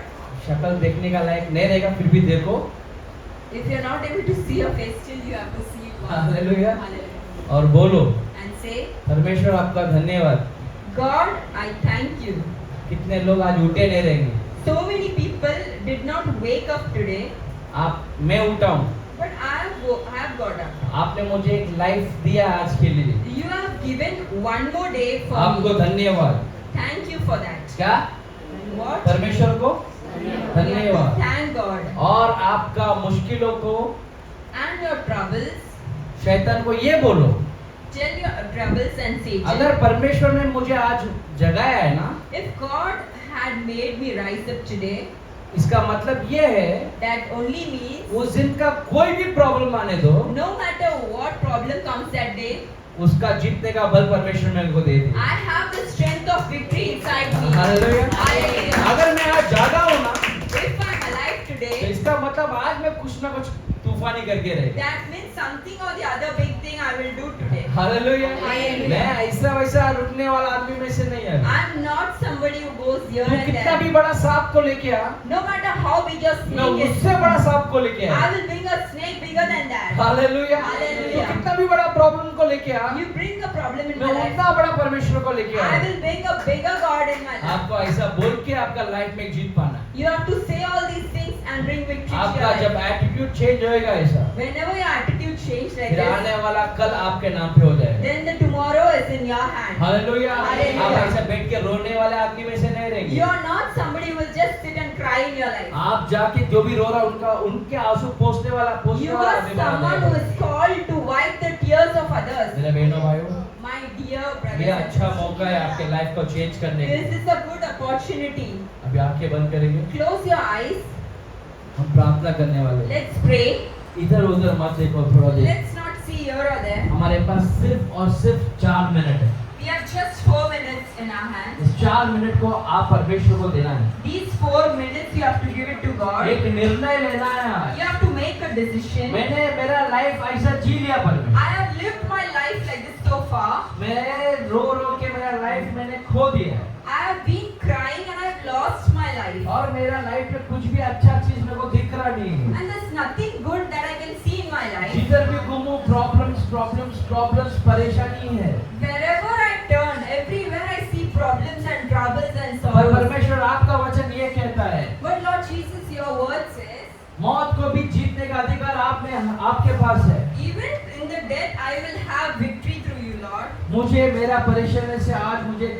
शक्ल देखने का लायक नहीं रहेगा फिर भी देखो। If you're not able to see your face, still you have to see it once. Hallelujah. Hallelujah. और बोलो, And say, परमेश्वर आपका धन्यवाद। God, I thank you. कितने लोग आज उठे नहीं रहेंगे। So many people did not wake up today, मैं उठा हूँ, but I have got up. आपने मुझे एक लाइफ दिया आज के लिए, You have given one more day for आपको me. धन्यवाद। Thank you for that. क्या? What? परमेश्वर को We have to धन्यवाद। thank God. और आपका मुश्किलों को, And your troubles, शैतान को ये बोलो, tell your troubles and Satan. अगर परमेश्वर ने मुझे आज जगाया है ना, If God had made me rise up today, इसका मतलब ये है that only means उस दिन का कोई भी प्रॉब्लम आने दो, no matter what problem comes that day, उसका जीतने का बल परमेश्वर मेरे को दे दे। I have the strength of victory inside me. Hallelujah. Hallelujah. अगर मैं आज जागा हूँ ना, If I'm alive तो today, इसका मतलब आज मैं कुछ ना कुछ तूफानी करके रहे। That means something or the other big thing I will do today. Hallelujah. Hallelujah. मैं ऐसा वैसा रुकने वाला आदमी में से नहीं है। I'm not somebody who goes here तू and कितना भी there. बड़ा सांप को लेके आ, No matter how big your मैं snake is, उससे बड़ा सांप को लेके I uh. will bring a snake bigger than that. Hallelujah. Hallelujah. तू कितना भी बड़ा प्रॉब्लम को लेके आ, You bring a problem in मैं my life, उतना बड़ा परमेश्वर को लेके I uh. will bring a bigger God in my life. आपको ऐसा बोल के आपका लाइफ में जीत पाना। You have to say all these things and bring victory to your आपका जब life. एटीट्यूड चेंज होएगा ऐसा, Whenever your attitude changes like फिर this, आने वाला कल आपके नाम पे हो जाएगा। then the tomorrow is in your hand. Hallelujah. Hallelujah. आप ऐसा बैठ के रोने वाले आदमी में से नहीं रहेंगे। You are not somebody who will just sit and cry in your life. आप जाके जो भी रो रहा उनके आंसू पोंछने वाला You are आदमी बना someone who देगा। is called to wipe the tears of others. मेरे बहनों भाइयों, My dear ये brothers and अच्छा sisters, मौका है आपके लाइफ को चेंज करने this का। is a good opportunity. अभी आंखें बंद करेंगे, Close your eyes. हम प्रार्थना करने वाले हैं। Let's pray. इधर उधर मत देखो, थोड़ा देर। Let's not see here or there. हमारे पास सिर्फ और सिर्फ 4 मिनट है। We have just 4 minutes in our hands. इस 4 मिनट को आप परमेश्वर को देना है। These 4 minutes you have to give it to God. एक निर्णय लेना है आज। You have to make a decision. मैंने मेरा लाइफ ऐसा जी लिया परमेश्वर। I have lived my life like this so far. मैं रो रो के मेरा लाइफ मैंने खो दिया है। I have been crying and I have lost my life. और मेरा लाइफ में कुछ भी अच्छा चीज मेरे को दिख रहा नहीं है। And there's nothing good that I can see in my life. जिधर भी घूमूं प्रॉब्लम्स परेशानी है। Wherever I turn, everywhere I see problems and troubles and पर sorrows. परमेश्वर आपका वचन ये कहता है, But Lord Jesus, your word says, मौत को भी जीतने का अधिकार आप में आपके पास है। even in the death I will have victory through you, Lord. मुझे मेरा परेशानी से आज मुझे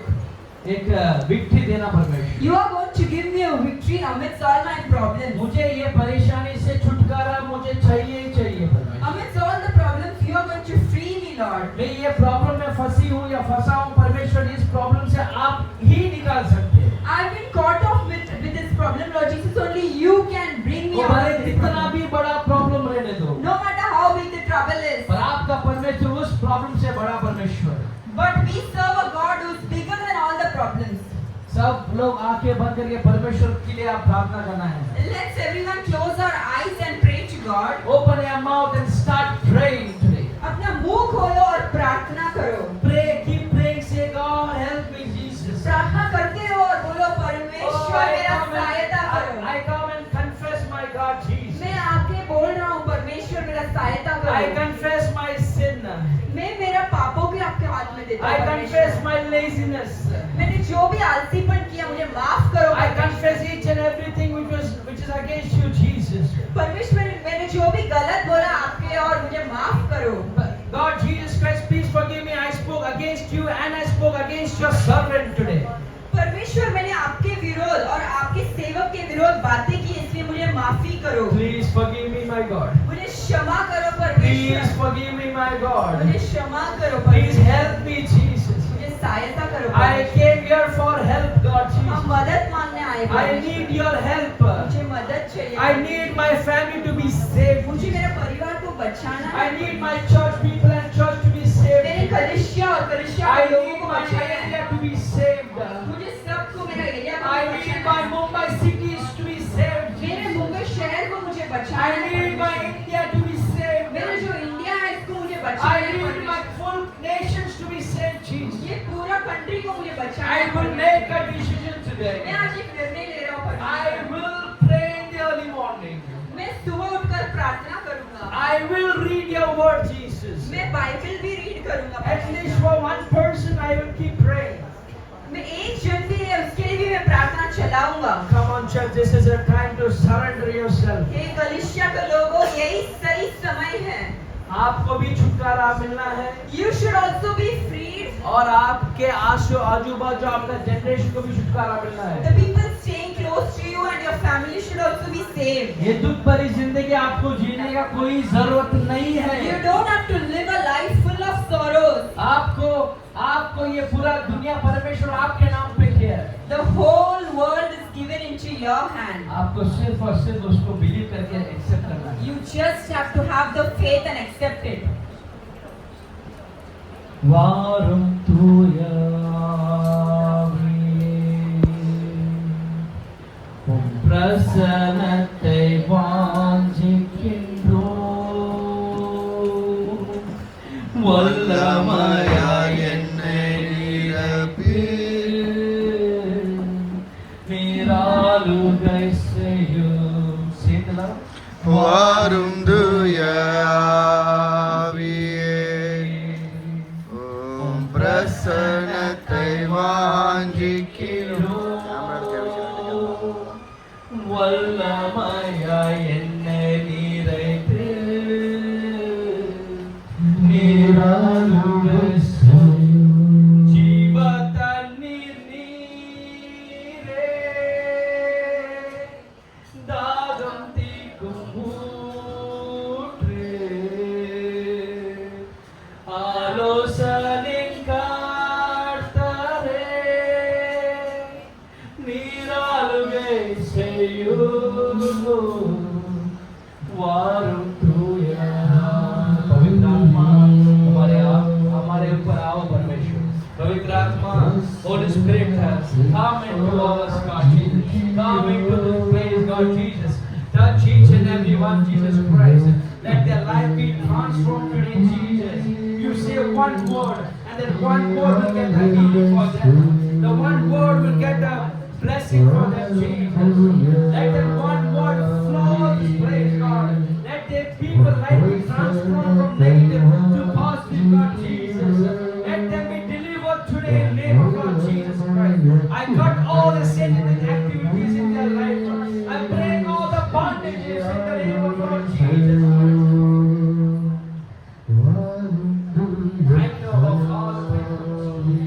एक विक्ट्री देना परमेश्वर। You are going to give me a victory amidst all my problems. मुझे ये परेशानी से छुटकारा मुझे चाहिए ही चाहिए परमेश्वर। Amidst all the problems, you are going to free me, Lord. मैं ये प्रॉब्लम में फंसी हूँ या फंसा हूँ परमेश्वर, इस प्रॉब्लम से आप ही निकाल सकते हैं। I've been caught off with this problem, Lord Jesus. Only you can bring me वो out भले of this कितना problem. भी बड़ा प्रॉब्लम रहने दो, No matter how big the trouble is. पर आपका परमेश्वर उस प्रॉब्लम से बड़ा परमेश्वर है। But we serve a God who's bigger than all the problems. सब लोग आंखें बंद करके परमेश्वर के लिए आप प्रार्थना करना है। Let's everyone close our eyes and pray to God. Open your mouth and start praying today. अपना मुंह खोलो और प्रार्थना करो. Pray, keep praying, say God help me Jesus. प्रार्थना करते रहो और बोलो परमेश्वर मेरा सहायता करो. I come and confess my God Jesus. मैं आके बोल रहा हूँ परमेश्वर मेरा सहायता I करो. confess my sin. मैं मेरा पापों के आपके हाथ में देता I हूँ confess परमेश्वर. my laziness. मैंने जो भी आलसीपन किया मुझे माफ करो I परमेश्वर. confess each and everything which is against you Jesus. परमेश्वर मैंने जो भी गलत बोला आपके और मुझे माफ करो. God Jesus Christ, please forgive me. I spoke against you and I spoke against your servant today. परमेश्वर मैंने आपके विरोध और आपके सेवक के विरोध बातें की, इसलिए मुझे माफी करो. Please forgive me, my God. मुझे क्षमा करो Please परमेश्वर. forgive me, my God. मुझे क्षमा करो Please परमेश्वर. help me, Jesus. मुझे सहायता करो I परमेश्वर. came here for help, God हम Jesus. मदद मांगने आए I परमेश्वर. need your help. मुझे मदद चाहिए. I need my family to be saved. मुझे मेरे परिवार को बचाना I है. need my church people and church to be saved. मेरे कलिसिया और कलिसिया I के लोगों need को my बचाना है. area to be saved. मुझे सबको मेरा एरिया को I need बचाना my है. Mumbai cities to be saved. मेरे मुंबई शहर को मुझे बचाना I है need my परमेश्वर. India to be saved. मेरा जो इंडिया है इसको मुझे बचाना I है need my परमेश्वर. full nations to be saved, Jesus. ये पूरा कंट्री को मुझे बचाना I है will परमेश्वर. make a decision मैं today. आज एक निर्णय ले रहा हूँ I परमेश्वर. will pray in the early morning. मैं सुबह उठकर प्रार्थना करूंगा. I will read your word, Jesus. मैं बाइबल भी रीड करूंगा At least परमेश्वर. for one person, I will keep praying. मैं एक जन भी है उसके लिए भी मैं प्रार्थना चलाऊंगा. Come on, church. This is a time to surrender yourself. हे कलिसिया के लोगों, यही सही समय है. आपको भी छुटकारा मिलना है You should also be freed. और आपके आजू बाजू आपका जनरेशन को भी छुटकारा मिलना The है। people staying close to you and your family should also be saved. ये दुख भरी जिंदगी आपको जीने का कोई जरूरत नहीं You है। don't have to live a life full of sorrows. आपको ये पूरा दुनिया परमेश्वर आपके नाम पे किया है। The whole world is given into your hand. आपको सिर्फ और सिर्फ उसको बिलीव करके एक्सेप्ट करना है। You just have to have the faith and accept it. வாரும் தூயாவே உம் பிரசன்னத்தை வாஞ்சிக்கின்றோம் வல்லமையாய் என்னை நிரப்பீர். நீராளுகை செய்யும். சேர்ந்தலாம். வாரும் தூய ஆவியே, உம் பிரசன்னத்தை வாஞ்சிக்கிறோம். வல்லமையாய் என்னை நிறைத்து நீராளுகை செய்யும். ஜீவ தண்ணீர் நீரே, தாகம் தீர்க்கும் ஊற்றே, ஆலோசனையின் கர்த்தரே, நீராளுகை செய்யும். वारुण तूया पवित्र आत्मा हमारे ऊपर आओ परमेश्वर. पवित्र आत्मा Holy Spirit come into us God Jesus. Come into this place God Jesus. Touch each and every one Jesus Christ. Let their life be transformed today Jesus. You say one word and that one word will get the healing for them. The one word will get the blessing for them Jesus. Let that one word flow this place God. Let their people life be transformed from negative to positive God Jesus. Let them be delivered today in the name of Lord Jesus Christ. I cut all the satanic activities in their life. I break all the bondages in the name of Lord Jesus Christ. Thank you Lord Father.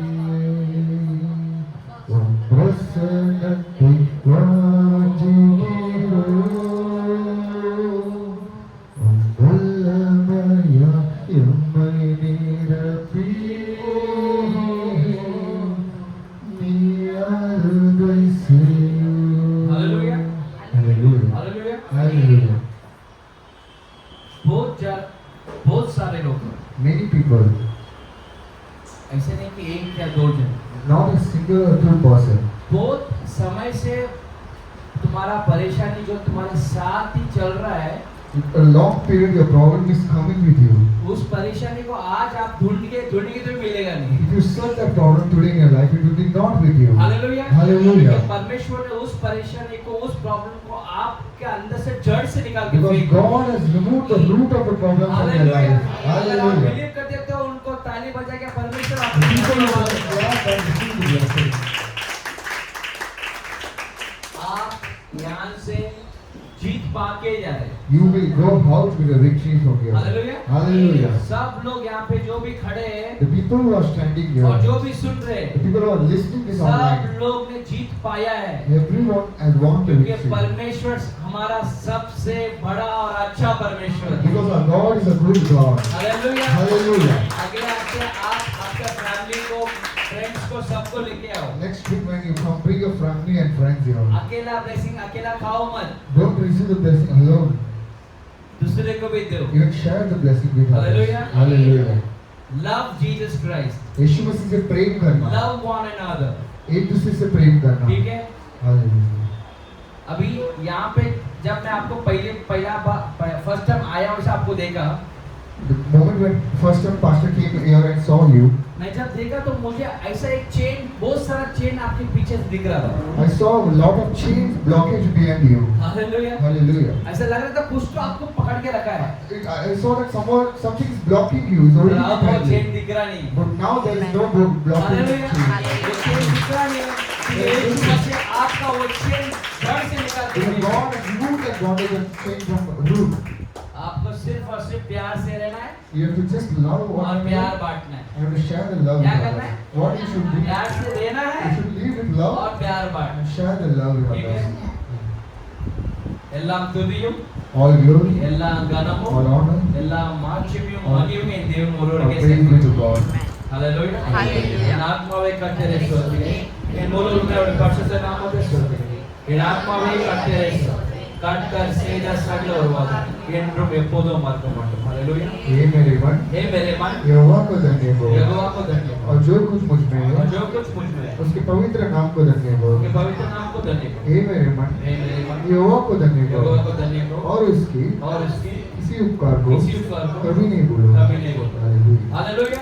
Hallelujah. Hallelujah. बहुत सारे लोग हैं. Many people, ऐसे नहीं कि एक या दो जन. not a single or two person. बहुत समय से तुम्हारा परेशानी जो तुम्हारे साथ ही चल रहा है, A long period your problem is coming with you. उस परेशानी को आज आप ढूंढेंगे तो मिलेगा नहीं. If you search that problem today in your life, it will be not with you. Hallelujah. Hallelujah. क्योंकि परमेश्वर ने उस परेशानी को, उस प्रॉब्लम को आपके अंदर से जड़ से निकाल के Because फेंक दिया. God has removed the root of the problem from your hallelujah. life. अगर आप Hallelujah. बिलीव करते हो तो उनको ताली बजा के परमेश्वर The आपको people who धन्यवाद are देते God and receive the blessing. हैं. आप यहाँ से जीत पाके जा रहे हैं. You will go out with a victory from here. Hallelujah. Hallelujah. सब लोग यहाँ पे जो भी खड़े हैं The people who are standing here, और जो भी सुन रहे the हैं, people who are listening this सब online, लोग ने जीत पाया है. everyone has won the क्योंकि victory. परमेश्वर हमारा सबसे बड़ा और अच्छा परमेश्वर है. Because our God is a good God. Hallelujah. Hallelujah. आगे आके आप आपका फैमिली को, फ्रेंड्स को, सबको लेके आओ. Next week when you come, bring your family and friends here. अकेला ब्लेसिंग अकेला खाओ मत, Don't receive the blessing alone. दूसरे को भी दो. Even share the blessing with others. Hallelujah. Hallelujah. Love Jesus Christ. यीशु मसीह से प्रेम करना. Love one another. एक दूसरे से प्रेम करना. ठीक है. Hallelujah. अभी यहाँ पे जब मैं आपको फर्स्ट टाइम आया और आपको देखा, The moment when first time pastor came here and saw you, मैं जब देखा तो मुझे ऐसा एक चेन, बहुत सारा चेन आपके पीछे से दिख रहा था. I saw a lot of chains blockage behind you. Hallelujah. Hallelujah. ऐसा लग रहा था कुछ तो आपको पकड़ के रखा है. I saw that something is blocking you. It's already अब वो behind चेन you. दिख रहा नहीं. But now there is no blocking hallelujah. chain. वो चेन दिख रहा नहीं है. यीशु मसीह आपका वो चेन जड़ से निकाल के Because फेंका. God has removed that bondage and chain from the root. आपको सिर्फ और सिर्फ प्यार से रहना है You have to just love और one प्यार another. बांटना है. You have to share the love क्या with करना है? others. What you should do? प्यार से देना You है should live with और love प्यार बांटना and share the love with ठीक है. others. எல்லாம் துதியும், All glory, எல்லாம் கனமும், all honor, எல்லாம் மாட்சிமையும் மகிமையும் என் தேவன் all ஒருவருக்கே praise be to செலுத்தும். God. ஹalleluya. என் ஆத்மாவை கர்த்தரை ஸ்தோத்திரி. என் முழு உள்ளமே பரிசுத்த நாமத்தை ஸ்தோத்திரி. என் ஆத்மாவை கர்த்தரை கர்த்தர் செய்த சகல வருவாங்க என்றும் எப்போதும் மறக்க மாட்டோம். ஹalleluya. हे मेरे मन, हे मेरे मन, यहोवा को धन्य हो यहोवा को धन्य हो और जो कुछ मुझ में और है जो कुछ मुझ में है उसके पवित्र नाम को धन्य हो। उसके पवित्र नाम को धन्य हो. हे मेरे मन, हे मेरे मन, यहोवा को धन्य यहोवा हो को धन्य हो और उसकी और इसकी किसी उपकार को किसी उपकार को कभी नहीं भूलो। कभी नहीं भूलो. हालेलुया। हालेलुया.